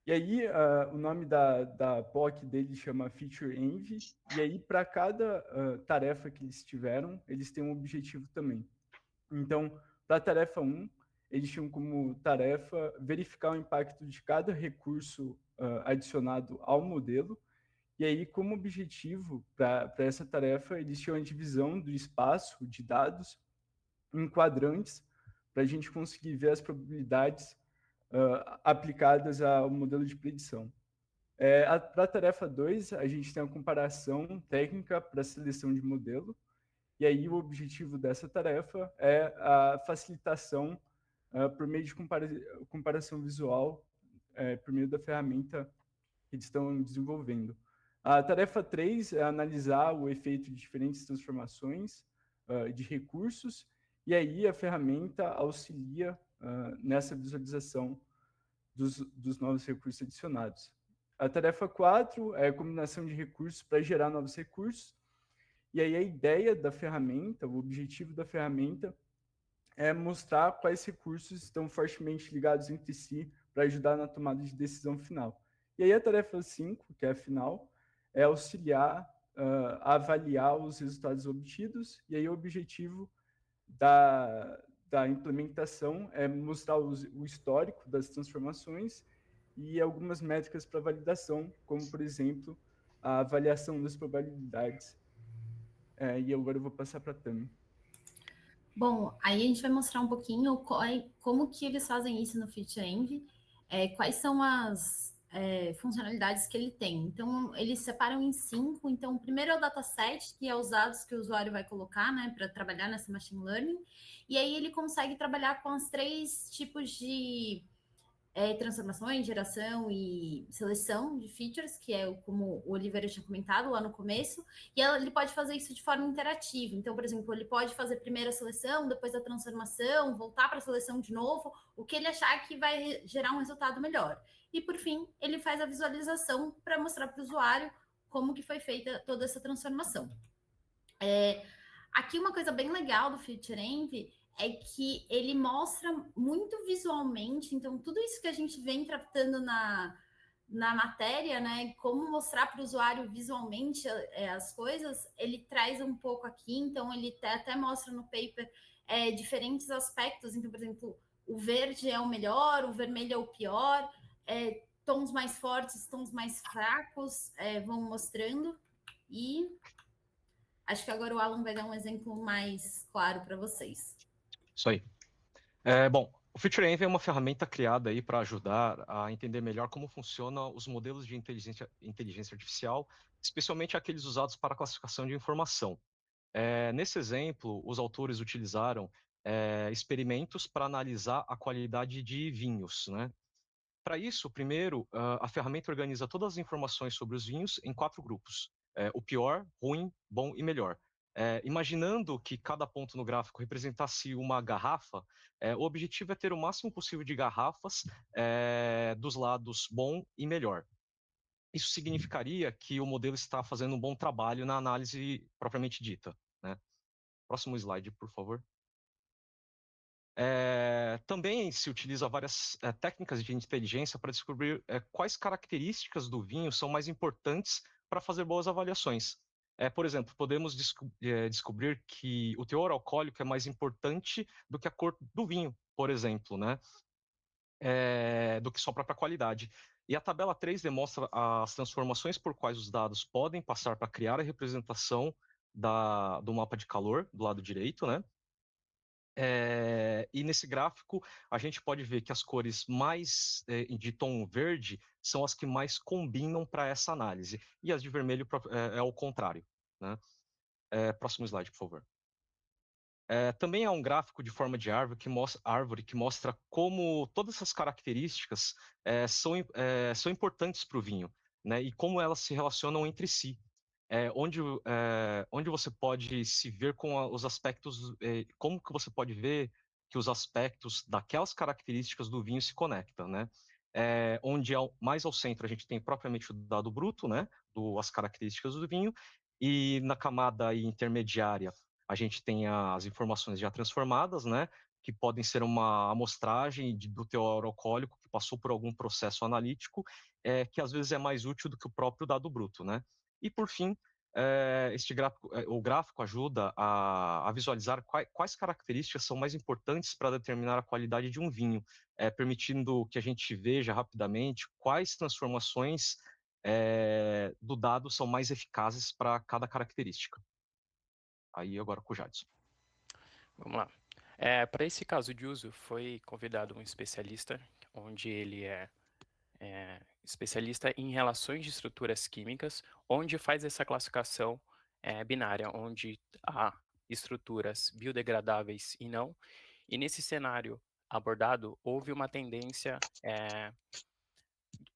E aí, o nome da POC dele chama Feature Envy, e aí, para cada tarefa que eles tiveram, eles têm um objetivo também. Então, para a tarefa 1, eles tinham como tarefa verificar o impacto de cada recurso adicionado ao modelo. E aí, como objetivo para essa tarefa, eles tinham a divisão do espaço de dados em quadrantes para a gente conseguir ver as probabilidades aplicadas ao modelo de predição. Para a tarefa 2, a gente tem a comparação técnica para a seleção de modelo. E aí, o objetivo dessa tarefa é a facilitação por meio de comparação visual, por meio da ferramenta que eles estão desenvolvendo. A tarefa 3 é analisar o efeito de diferentes transformações de recursos, e aí a ferramenta auxilia nessa visualização dos novos recursos adicionados. A tarefa 4 é a combinação de recursos para gerar novos recursos, E aí a ideia da ferramenta, o objetivo da ferramenta é mostrar quais recursos estão fortemente ligados entre si para ajudar na tomada de decisão final. E aí a tarefa 5, que é a final, é auxiliar a avaliar os resultados obtidos, e aí o objetivo da implementação é mostrar o histórico das transformações e algumas métricas para validação, como, por exemplo, a avaliação das probabilidades. E agora eu vou passar para a Tami. Bom, aí a gente vai mostrar um pouquinho como que eles fazem isso no FeatureEnvy, quais são as funcionalidades que ele tem. Então, eles separam em 5. Então, o primeiro é o dataset, que é os dados que o usuário vai colocar, né, para trabalhar nessa machine learning. E aí ele consegue trabalhar com os 3 tipos de transformações, geração e seleção de features, que é como o Oliveira tinha comentado lá no começo, e ele pode fazer isso de forma interativa. Então, por exemplo, ele pode fazer primeiro a seleção, depois a transformação, voltar para a seleção de novo, o que ele achar que vai gerar um resultado melhor. E, por fim, ele faz a visualização para mostrar para o usuário como que foi feita toda essa transformação. Aqui uma coisa bem legal do FeatureEnvy é que ele mostra muito visualmente, então tudo isso que a gente vem tratando na matéria, né, como mostrar para o usuário visualmente as coisas, ele traz um pouco aqui, então ele até mostra no paper diferentes aspectos, então, por exemplo, o verde é o melhor, o vermelho é o pior, tons mais fortes, tons mais fracos vão mostrando, e acho que agora o Alan vai dar um exemplo mais claro para vocês. Isso aí. Bom, o FeatureEnvy é uma ferramenta criada aí para ajudar a entender melhor como funcionam os modelos de inteligência artificial, especialmente aqueles usados para a classificação de informação. Nesse exemplo, os autores utilizaram experimentos para analisar a qualidade de vinhos, né? Para isso, primeiro, a ferramenta organiza todas as informações sobre os vinhos em 4 grupos: o pior, ruim, bom e melhor. Imaginando que cada ponto no gráfico representasse uma garrafa, o objetivo é ter o máximo possível de garrafas dos lados bom e melhor. Isso significaria que o modelo está fazendo um bom trabalho na análise propriamente dita, né? Próximo slide, por favor. Também se utiliza várias técnicas de inteligência para descobrir quais características do vinho são mais importantes para fazer boas avaliações. Por exemplo, podemos descobrir que o teor alcoólico é mais importante do que a cor do vinho, por exemplo, né? Do que sua própria qualidade. E a tabela 3 demonstra as transformações por quais os dados podem passar para criar a representação do mapa de calor, do lado direito, né? E nesse gráfico, a gente pode ver que as cores mais de tom verde são as que mais combinam para essa análise, e as de vermelho é o contrário, né? Próximo slide, por favor. Também há um gráfico de forma de árvore que mostra como todas essas características são importantes para o vinho, né? E como elas se relacionam entre si. Onde você pode se ver com os aspectos, como que você pode ver que os aspectos daquelas características do vinho se conectam, né? Onde mais ao centro a gente tem propriamente o dado bruto, né? As características do vinho, e na camada intermediária a gente tem as informações já transformadas, né? Que podem ser uma amostragem do teor alcoólico que passou por algum processo analítico, que às vezes é mais útil do que o próprio dado bruto, né? E, por fim, o gráfico ajuda a visualizar quais características são mais importantes para determinar a qualidade de um vinho, permitindo que a gente veja rapidamente quais transformações do dado são mais eficazes para cada característica. Aí, agora com o Jadson. Vamos lá. Para esse caso de uso, foi convidado um especialista, onde ele é especialista em relações de estruturas químicas, onde faz essa classificação binária, onde há estruturas biodegradáveis e não. E nesse cenário abordado, houve uma tendência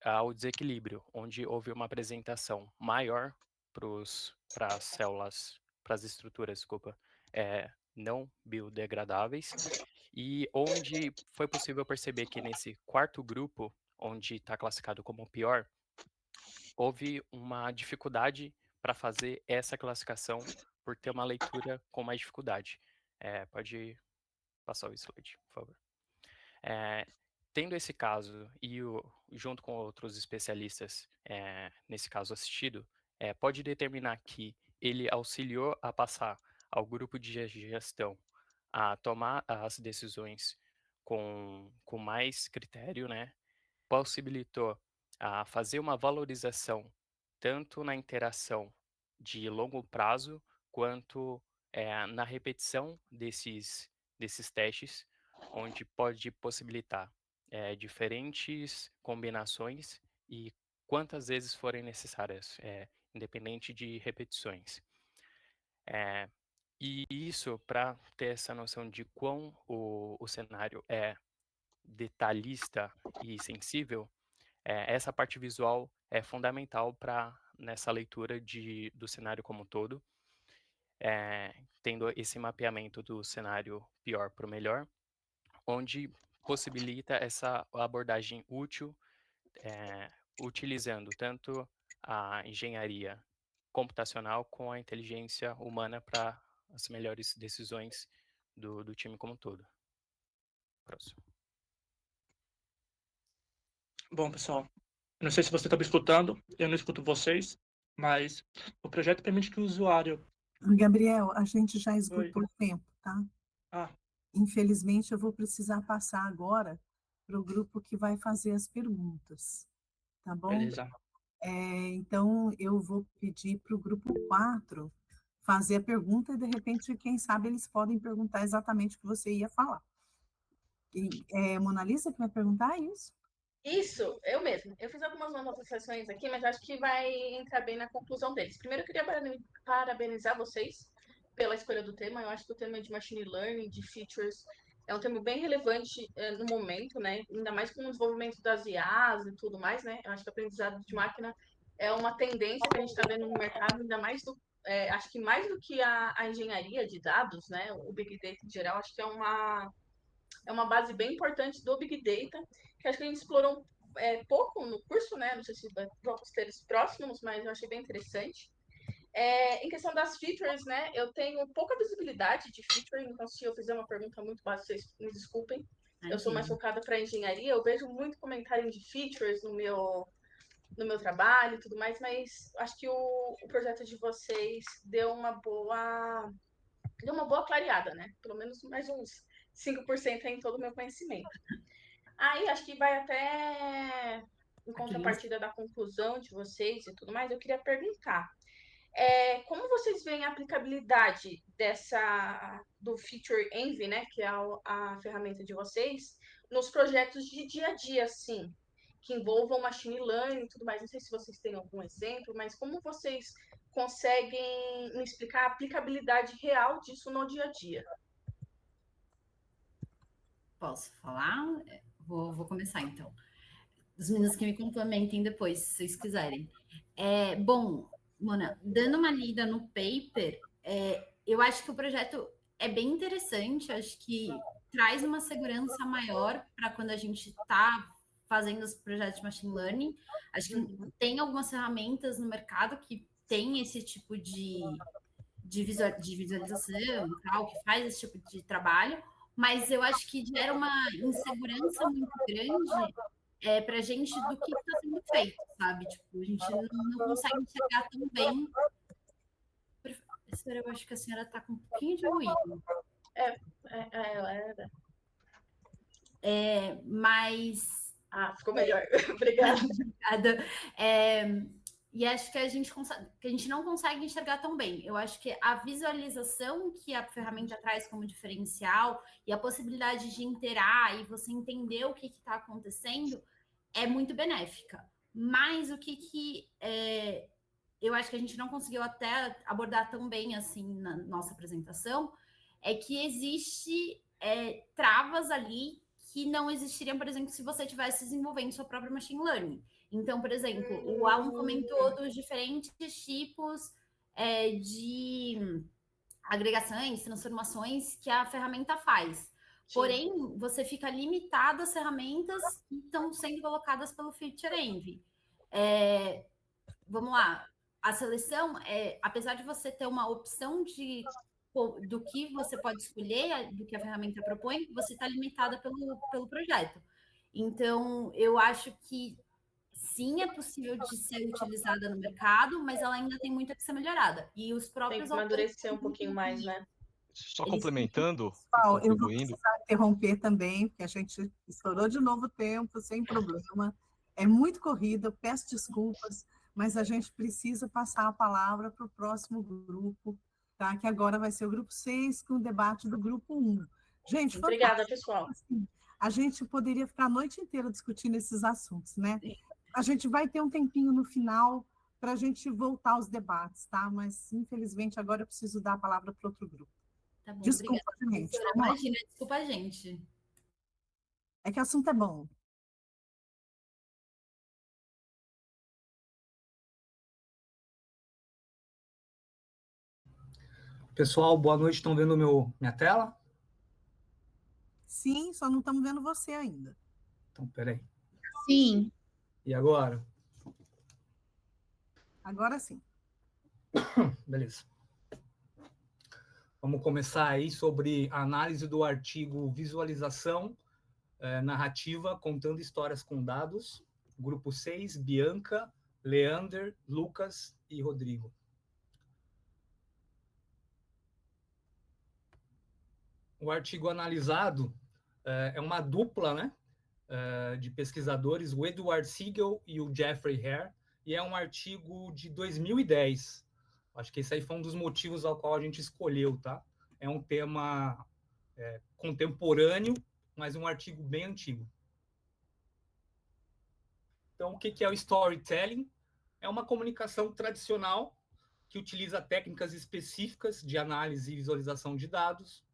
ao desequilíbrio, onde houve uma apresentação maior para as células, para as estruturas, desculpa, não biodegradáveis, e onde foi possível perceber que nesse quarto grupo, onde está classificado como pior, houve uma dificuldade para fazer essa classificação por ter uma leitura com mais dificuldade. Pode passar o slide, por favor. Tendo esse caso e junto com outros especialistas, nesse caso assistido, pode determinar que ele auxiliou a passar ao grupo de gestão a tomar as decisões com mais critério, né? Possibilitou a fazer uma valorização tanto na interação de longo prazo quanto na repetição desses testes, onde pode possibilitar diferentes combinações e quantas vezes forem necessárias, independente de repetições. E isso, para ter essa noção de quão o cenário é detalhista e sensível, essa parte visual é fundamental nessa leitura do cenário como um todo, tendo esse mapeamento do cenário pior para o melhor, onde possibilita essa abordagem útil, utilizando tanto a engenharia computacional com a inteligência humana para as melhores decisões do time como um todo. Próximo. Bom, pessoal, não sei se você está me escutando, eu não escuto vocês, mas o projeto permite que o usuário... Gabriel, a gente já esgotou o tempo, tá? Ah. Infelizmente, eu vou precisar passar agora para o grupo que vai fazer as perguntas, tá bom? Beleza. Então, eu vou pedir para o grupo 4 fazer a pergunta e, de repente, quem sabe, eles podem perguntar exatamente o que você ia falar. Mona Lisa que vai perguntar isso? Isso, eu mesma. Eu fiz algumas anotações aqui, mas acho que vai entrar bem na conclusão deles. Primeiro, eu queria parabenizar vocês pela escolha do tema. Eu acho que o tema de Machine Learning, de Features, é um tema bem relevante no momento, né? Ainda mais com o desenvolvimento das IAs e tudo mais, né? Eu acho que o aprendizado de máquina é uma tendência que a gente está vendo no mercado, ainda mais acho que mais do que a engenharia de dados, né? O Big Data em geral, acho que é uma base bem importante do Big Data, que acho que a gente explorou pouco no curso, né? Não sei se vamos ter os próximos, mas eu achei bem interessante. Em questão das features, né? Eu tenho pouca visibilidade de feature, então se eu fizer uma pergunta muito básica, vocês me desculpem. Eu sou mais focada para engenharia, eu vejo muito comentário de features no meu trabalho e tudo mais, mas acho que o projeto de vocês deu uma boa clareada, né? Pelo menos mais uns 5% em todo o meu conhecimento. Aí, acho que vai até em contrapartida da conclusão de vocês e tudo mais, eu queria perguntar, como vocês veem a aplicabilidade do Feature Envy, né, que é a ferramenta de vocês, nos projetos de dia a dia, assim, que envolvam machine learning e tudo mais? Não sei se vocês têm algum exemplo, mas como vocês conseguem me explicar a aplicabilidade real disso no dia a dia? Posso falar? Vou começar, então. Os meninos que me complementem depois, se vocês quiserem. Bom, Mona, dando uma lida no paper, eu acho que o projeto é bem interessante, acho que traz uma segurança maior para quando a gente está fazendo os projetos de machine learning. Acho que tem algumas ferramentas no mercado que tem esse tipo de visualização, tal, que faz esse tipo de trabalho, mas eu acho que gera uma insegurança muito grande para a gente do que está sendo feito, sabe? Tipo, a gente não consegue enxergar tão bem. Professora, eu acho que a senhora está com um pouquinho de ruído. Mas... ficou melhor. Obrigada. E acho que a gente não consegue enxergar tão bem. Eu acho que a visualização que a ferramenta traz como diferencial e a possibilidade de interar e você entender o que está acontecendo é muito benéfica. Mas o que eu acho que a gente não conseguiu até abordar tão bem assim na nossa apresentação é que existe travas ali que não existiriam, por exemplo, se você estivesse desenvolvendo sua própria machine learning. Então, por exemplo, o Alan comentou dos diferentes tipos de agregações, transformações que a ferramenta faz. Sim. Porém, você fica limitado às ferramentas que estão sendo colocadas pelo Feature Envy. Vamos lá. a seleção, apesar de você ter uma opção do que você pode escolher, do que a ferramenta propõe, você está limitada pelo projeto. Então, eu acho que sim, é possível de ser utilizada no mercado, mas ela ainda tem muito a ser melhorada. E os próprios tem que amadurecer um pouquinho mais, né? Só complementando, Pessoal, eu vou contribuindo. precisar interromper também, porque a gente estourou de novo o tempo, sem problema. É muito corrido, eu peço desculpas, mas a gente precisa passar a palavra para o próximo grupo, tá? Que agora vai ser o grupo 6, com o debate do grupo 1. Gente, obrigada, pessoal. Assim, a gente poderia ficar a noite inteira discutindo esses assuntos, né? A gente vai ter um tempinho no final para a gente voltar aos debates, tá? Mas, infelizmente, agora eu preciso dar a palavra para outro grupo. Tá bom, desculpa, obrigada, gente. Imagina, desculpa a gente. É que o assunto é bom. Pessoal, boa noite. Estão vendo minha tela? Sim, só não estamos vendo você ainda. Então, peraí. Sim. E agora? Agora sim. Beleza. Vamos começar aí sobre a análise do artigo Visualização Narrativa Contando Histórias com Dados. Grupo 6, Bianca, Leander, Lucas e Rodrigo. O artigo analisado é uma dupla, né, de pesquisadores, o Edward Siegel e o Jeffrey Hare, e é um artigo de 2010. Acho que esse aí foi um dos motivos ao qual a gente escolheu, tá? É um tema contemporâneo, mas um artigo bem antigo. Então, o que é o storytelling? É uma comunicação tradicional que utiliza técnicas específicas de análise e visualização de dados.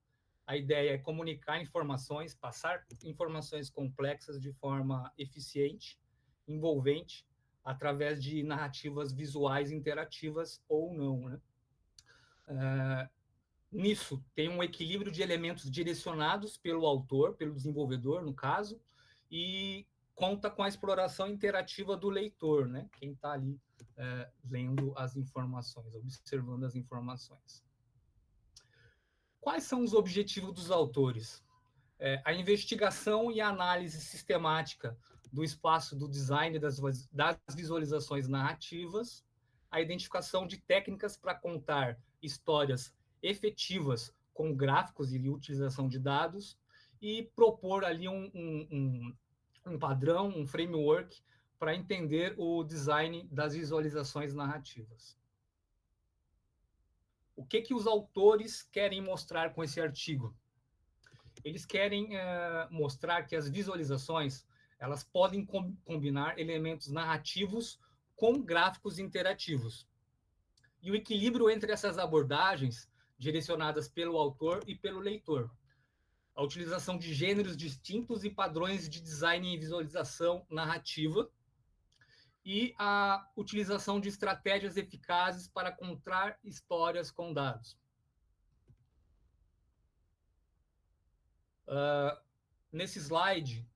A ideia é comunicar informações, passar informações complexas de forma eficiente, envolvente, através de narrativas visuais interativas ou não, né? Nisso, tem um equilíbrio de elementos direcionados pelo autor, pelo desenvolvedor, no caso, e conta com a exploração interativa do leitor, né? Quem está ali lendo as informações, observando as informações. Quais são os objetivos dos autores? A investigação e a análise sistemática do espaço do design das visualizações narrativas, a identificação de técnicas para contar histórias efetivas com gráficos e utilização de dados, e propor ali um padrão, um framework para entender o design das visualizações narrativas. O que os autores querem mostrar com esse artigo? Eles querem mostrar que as visualizações elas podem combinar elementos narrativos com gráficos interativos. E o equilíbrio entre essas abordagens, direcionadas pelo autor e pelo leitor. A utilização de gêneros distintos e padrões de design e visualização narrativa, e a utilização de estratégias eficazes para contar histórias com dados. Nesse slide,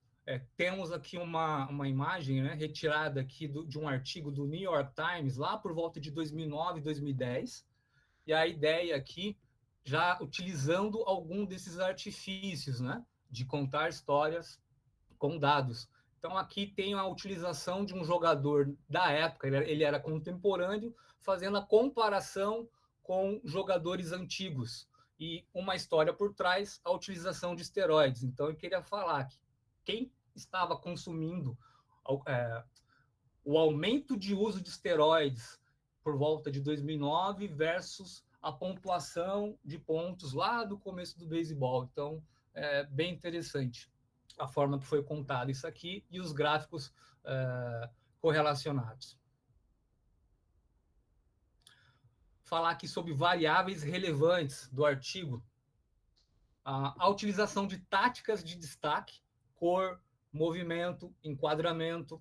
temos aqui uma imagem, né, retirada aqui de um artigo do New York Times, lá por volta de 2009, 2010, e a ideia aqui, já utilizando algum desses artifícios, né, de contar histórias com dados. Então, aqui tem a utilização de um jogador da época, ele era contemporâneo, fazendo a comparação com jogadores antigos, e uma história por trás, a utilização de esteroides. Então, eu queria falar que quem estava consumindo o aumento de uso de esteroides por volta de 2009 versus a pontuação de pontos lá do começo do beisebol. Então, é bem interessante a forma que foi contado isso aqui e os gráficos correlacionados. Falar aqui sobre variáveis relevantes do artigo. A utilização de táticas de destaque, cor, movimento, enquadramento,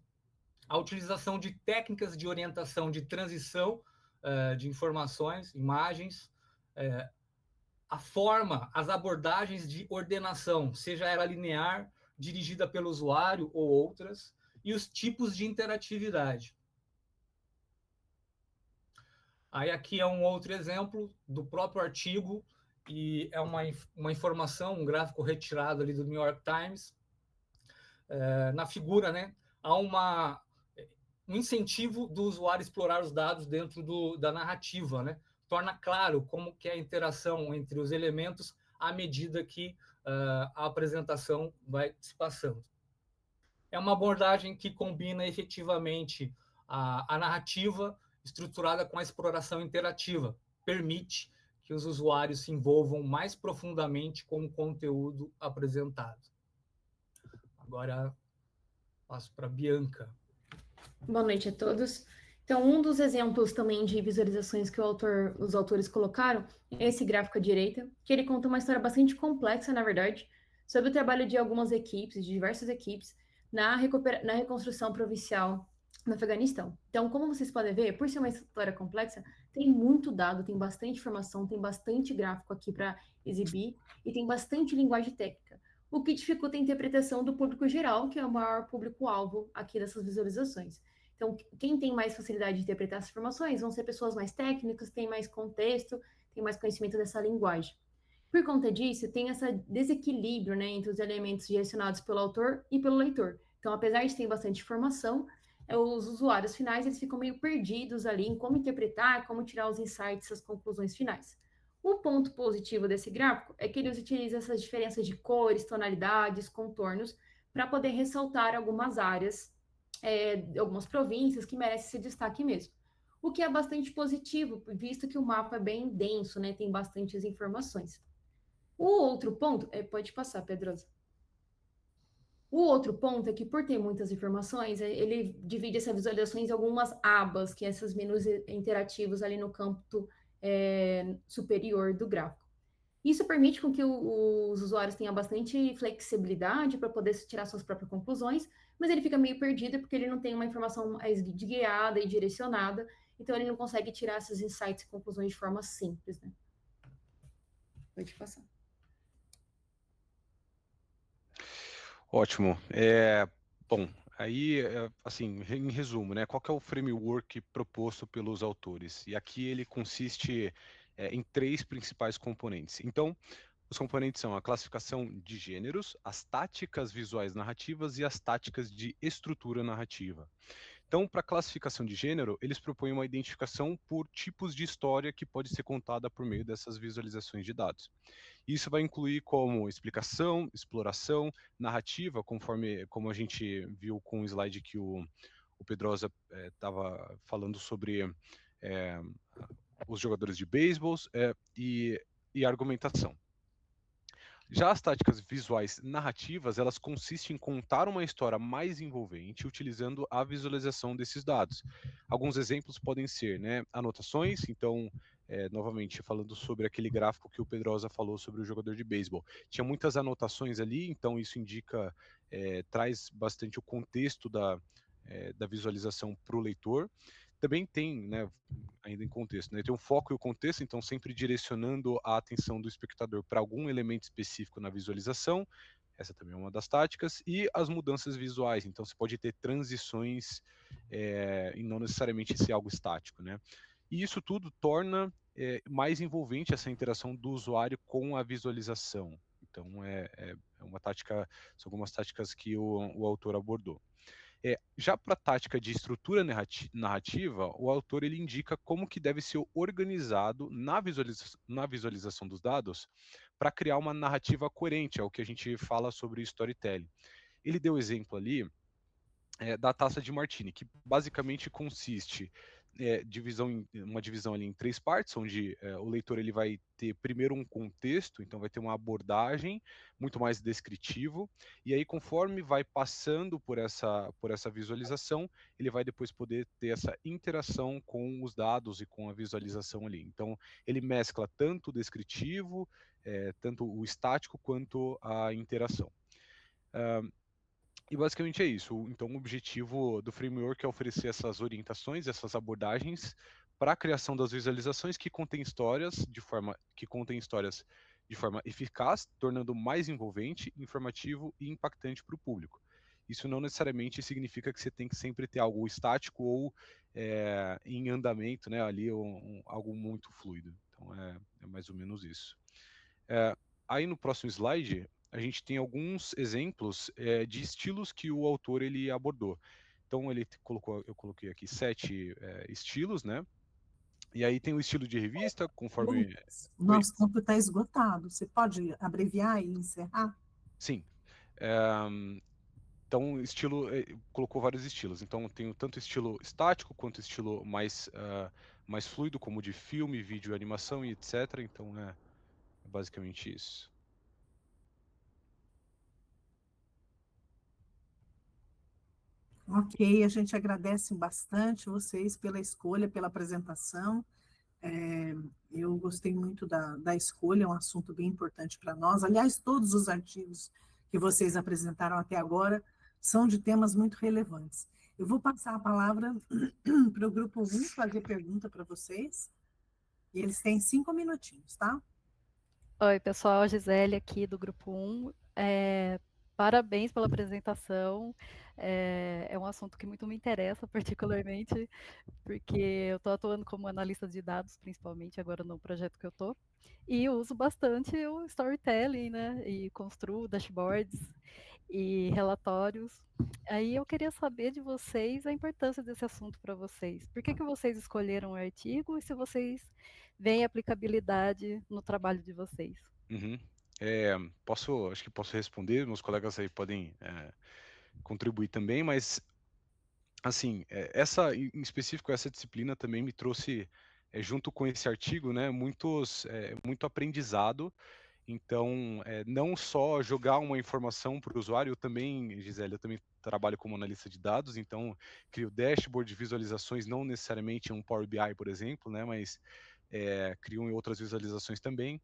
a utilização de técnicas de orientação de transição de informações, imagens, a forma, as abordagens de ordenação, seja ela linear, dirigida pelo usuário ou outras, e os tipos de interatividade. Aí aqui é um outro exemplo do próprio artigo, e é uma informação, um gráfico retirado ali do New York Times. Na figura, né, há um incentivo do usuário explorar os dados dentro da narrativa, né? Torna claro como que é a interação entre os elementos à medida que a apresentação vai se passando. É uma abordagem que combina efetivamente a narrativa estruturada com a exploração interativa, permite que os usuários se envolvam mais profundamente com o conteúdo apresentado. Agora, passo para a Bianca. Boa noite a todos. Então, um dos exemplos também de visualizações que os autores colocaram é esse gráfico à direita, que ele conta uma história bastante complexa, na verdade, sobre o trabalho de algumas equipes, de diversas equipes, na reconstrução provincial no Afeganistão. Então, como vocês podem ver, por ser uma história complexa, tem muito dado, tem bastante informação, tem bastante gráfico aqui para exibir e tem bastante linguagem técnica, o que dificulta a interpretação do público geral, que é o maior público-alvo aqui dessas visualizações. Então, quem tem mais facilidade de interpretar essas informações vão ser pessoas mais técnicas, têm mais contexto, têm mais conhecimento dessa linguagem. Por conta disso, tem esse desequilíbrio, né, entre os elementos direcionados pelo autor e pelo leitor. Então, apesar de ter bastante informação, os usuários finais eles ficam meio perdidos ali em como interpretar, como tirar os insights, as conclusões finais. O ponto positivo desse gráfico é que eles utilizam essas diferenças de cores, tonalidades, contornos, para poder ressaltar algumas áreas, algumas províncias que merecem esse destaque mesmo. O que é bastante positivo, visto que o mapa é bem denso, né, tem bastantes informações. O outro ponto, pode passar, Pedrosa. O outro ponto é que, por ter muitas informações, ele divide essas visualizações em algumas abas, que são esses menus interativos ali no campo superior do gráfico. Isso permite com que os usuários tenham bastante flexibilidade para poder tirar suas próprias conclusões, mas ele fica meio perdido porque ele não tem uma informação guiada e direcionada, então ele não consegue tirar esses insights e conclusões de forma simples, né? Pode passar. Ótimo. Bom, aí, assim, em resumo, né, qual que é o framework proposto pelos autores? E aqui ele consiste em 3 principais componentes. Então, os componentes são a classificação de gêneros, as táticas visuais narrativas e as táticas de estrutura narrativa. Então, para a classificação de gênero, eles propõem uma identificação por tipos de história que pode ser contada por meio dessas visualizações de dados. Isso vai incluir como explicação, exploração, narrativa, como a gente viu com o slide que o Pedrosa estava falando sobre os jogadores de beisebol e argumentação. Já as táticas visuais narrativas, elas consistem em contar uma história mais envolvente utilizando a visualização desses dados. Alguns exemplos podem ser, né, anotações, então, novamente, falando sobre aquele gráfico que o Pedrosa falou sobre o jogador de beisebol. Tinha muitas anotações ali, então isso indica, traz bastante o contexto da visualização para o leitor. Também tem, né, ainda em contexto, né, tem um foco e o contexto, então sempre direcionando a atenção do espectador para algum elemento específico na visualização, essa também é uma das táticas, e as mudanças visuais, então você pode ter transições e não necessariamente ser algo estático, né. E isso tudo torna mais envolvente essa interação do usuário com a visualização. Então é uma tática, são algumas táticas que o autor abordou. Já para a tática de estrutura narrativa, o autor ele indica como que deve ser organizado na visualização dos dados para criar uma narrativa coerente, é o que a gente fala sobre storytelling. Ele deu exemplo ali da taça de Martini, que basicamente consiste uma divisão ali em 3 partes, onde o leitor ele vai ter primeiro um contexto, então vai ter uma abordagem muito mais descritivo, e aí conforme vai passando por essa visualização, ele vai depois poder ter essa interação com os dados e com a visualização ali. Então ele mescla tanto o descritivo, tanto o estático quanto a interação. E basicamente é isso. Então, o objetivo do framework é oferecer essas orientações, essas abordagens para a criação das visualizações que contêm histórias de forma eficaz, tornando mais envolvente, informativo e impactante para o público. isso não necessariamente significa que você tem que sempre ter algo estático ou em andamento, né, ali algo muito fluido. Então é mais ou menos isso. Aí no próximo slide a gente tem alguns exemplos de estilos que o autor ele abordou. Então eu coloquei aqui 7 estilos, né? E aí tem o estilo de revista, conforme... O nosso tempo está esgotado. Você pode abreviar e encerrar? Sim. Então, colocou vários estilos. Então, tem tanto estilo estático quanto estilo mais fluido, como de filme, vídeo, animação e etc. Então, é basicamente isso. Ok, a gente agradece bastante vocês pela escolha, pela apresentação. Eu gostei muito da escolha, é um assunto bem importante para nós. Aliás, todos os artigos que vocês apresentaram até agora são de temas muito relevantes. Eu vou passar a palavra para o grupo 1 fazer pergunta para vocês. E eles têm 5 minutinhos, tá? Oi, pessoal, Gisele aqui do grupo 1. Parabéns pela apresentação. É um assunto que muito me interessa, particularmente, porque eu estou atuando como analista de dados, principalmente agora no projeto que eu estou, e uso bastante o storytelling, né? E construo dashboards e relatórios. Aí eu queria saber de vocês a importância desse assunto para vocês. Por que vocês escolheram o artigo e se vocês veem aplicabilidade no trabalho de vocês? Uhum. Acho que posso responder, meus colegas aí podem contribuir também, mas assim, em específico, essa disciplina também me trouxe, junto com esse artigo, né, muito aprendizado. Então, não só jogar uma informação para o usuário, eu também, Gisele, eu também trabalho como analista de dados, então crio dashboard, visualizações, não necessariamente um Power BI, por exemplo, né, mas crio em outras visualizações também.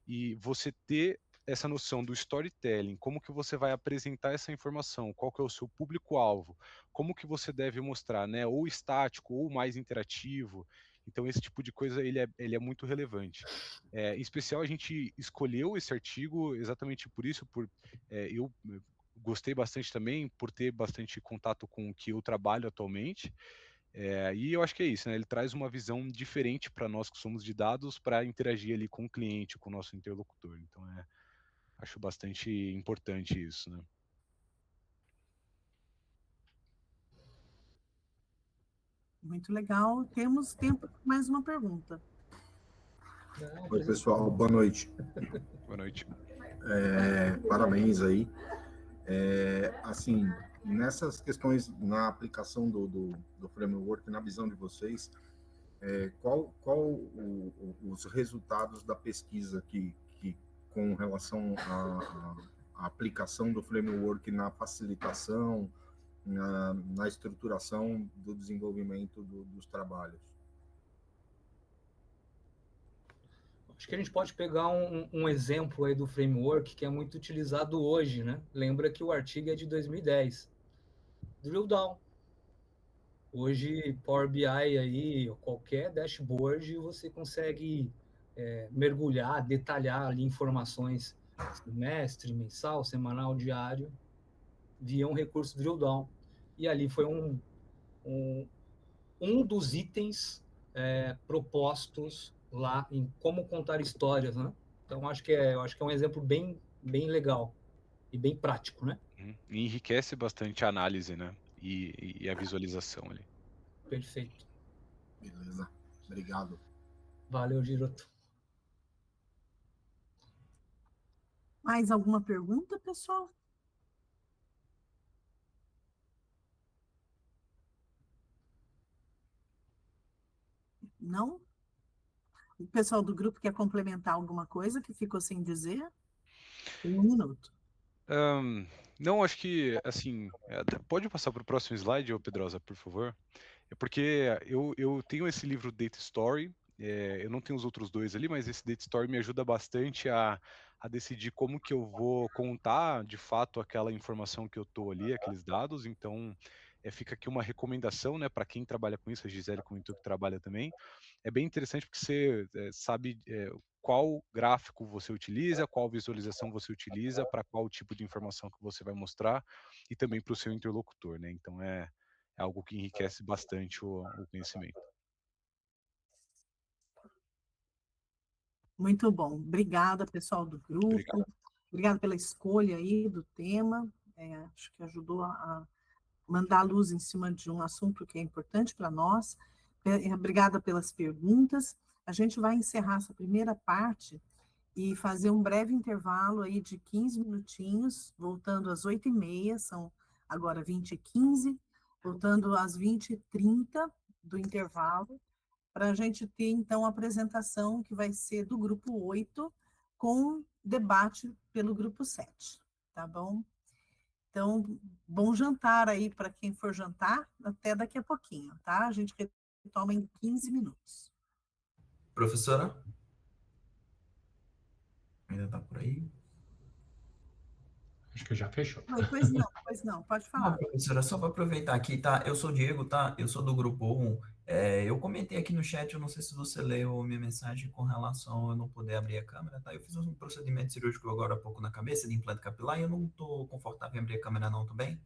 E você ter essa noção do storytelling, como que você vai apresentar essa informação, qual que é o seu público-alvo, como que você deve mostrar, né, ou estático ou mais interativo. Então esse tipo de coisa ele é muito relevante. Em especial a gente escolheu esse artigo exatamente por isso, eu gostei bastante também por ter bastante contato com o que eu trabalho atualmente. E eu acho que é isso, né? Ele traz uma visão diferente para nós que somos de dados para interagir ali com o cliente, com o nosso interlocutor. Então acho bastante importante isso, né? Muito legal. Temos tempo para mais uma pergunta. Oi, pessoal. Boa noite. Boa noite. Parabéns aí. Assim, nessas questões, na aplicação do framework, na visão de vocês, qual os resultados da pesquisa que com relação à aplicação do framework na facilitação, na estruturação do desenvolvimento dos trabalhos? Acho que a gente pode pegar um exemplo aí do framework que é muito utilizado hoje, né? Lembra que o artigo é de 2010. Drill down. Hoje, Power BI aí, qualquer dashboard, você consegue mergulhar, detalhar ali informações semestre, mensal, semanal, diário, via um recurso drill down. E ali foi um dos itens propostos lá em como contar histórias, né? Então acho que é um exemplo bem legal e bem prático, né? E enriquece bastante a análise, né? E a visualização ali. Perfeito. Beleza. Obrigado. Valeu, Giroto. Mais alguma pergunta, pessoal? Não? O pessoal do grupo quer complementar alguma coisa que ficou sem dizer? Tem 1 minuto. Não, acho que, assim, pode passar para o próximo slide, ô Pedrosa, por favor? Porque eu tenho esse livro Data Story, eu não tenho os outros 2 ali, mas esse Data Story me ajuda bastante a decidir como que eu vou contar, de fato, aquela informação que eu estou ali, aqueles dados. Então, fica aqui uma recomendação, né, para quem trabalha com isso, a Gisele comentou que trabalha também. É bem interessante porque você sabe qual gráfico você utiliza, qual visualização você utiliza, para qual tipo de informação que você vai mostrar. e também para o seu interlocutor, né? Então é algo que enriquece bastante o conhecimento. Muito bom. Obrigada, pessoal do grupo. Obrigada pela escolha aí do tema. Acho que ajudou a mandar luz em cima de um assunto que é importante para nós. Obrigada pelas perguntas. A gente vai encerrar essa primeira parte e fazer um breve intervalo aí de 15 minutinhos, voltando às 8h30, são agora 20h15, voltando às 20h30 do intervalo, para a gente ter, então, a apresentação que vai ser do grupo 8, com debate pelo grupo 7, tá bom? Então, bom jantar aí para quem for jantar, até daqui a pouquinho, tá? A gente retoma em 15 minutos. Professora? Ainda está por aí? Acho que já fechou. Pois não, pode falar. Não, professora, só para aproveitar aqui, tá? Eu sou o Diego, tá? Eu sou do grupo 1. Eu comentei aqui no chat, eu não sei se você leu minha mensagem com relação a eu não poder abrir a câmera, tá? Eu fiz um procedimento cirúrgico agora há pouco na cabeça, de implante capilar, e eu não estou confortável em abrir a câmera não, tudo bem?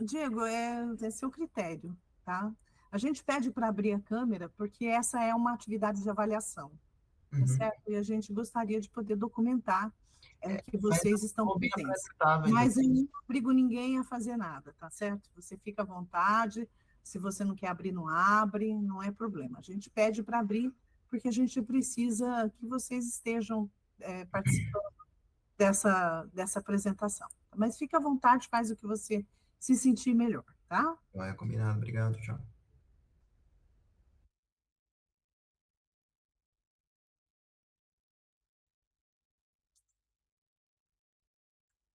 Diego, é seu critério, tá? A gente pede para abrir a câmera porque essa é uma atividade de avaliação, tá certo? E a gente gostaria de poder documentar que vocês estão presentes. Mas eu não obrigo ninguém a fazer nada, tá certo? Você fica à vontade, se você não quer abrir, não abre, não é problema. A gente pede para abrir porque a gente precisa que vocês estejam participando dessa apresentação. Mas fica à vontade, faz o que você se sentir melhor, tá? Vai, combinado. Obrigado, tchau.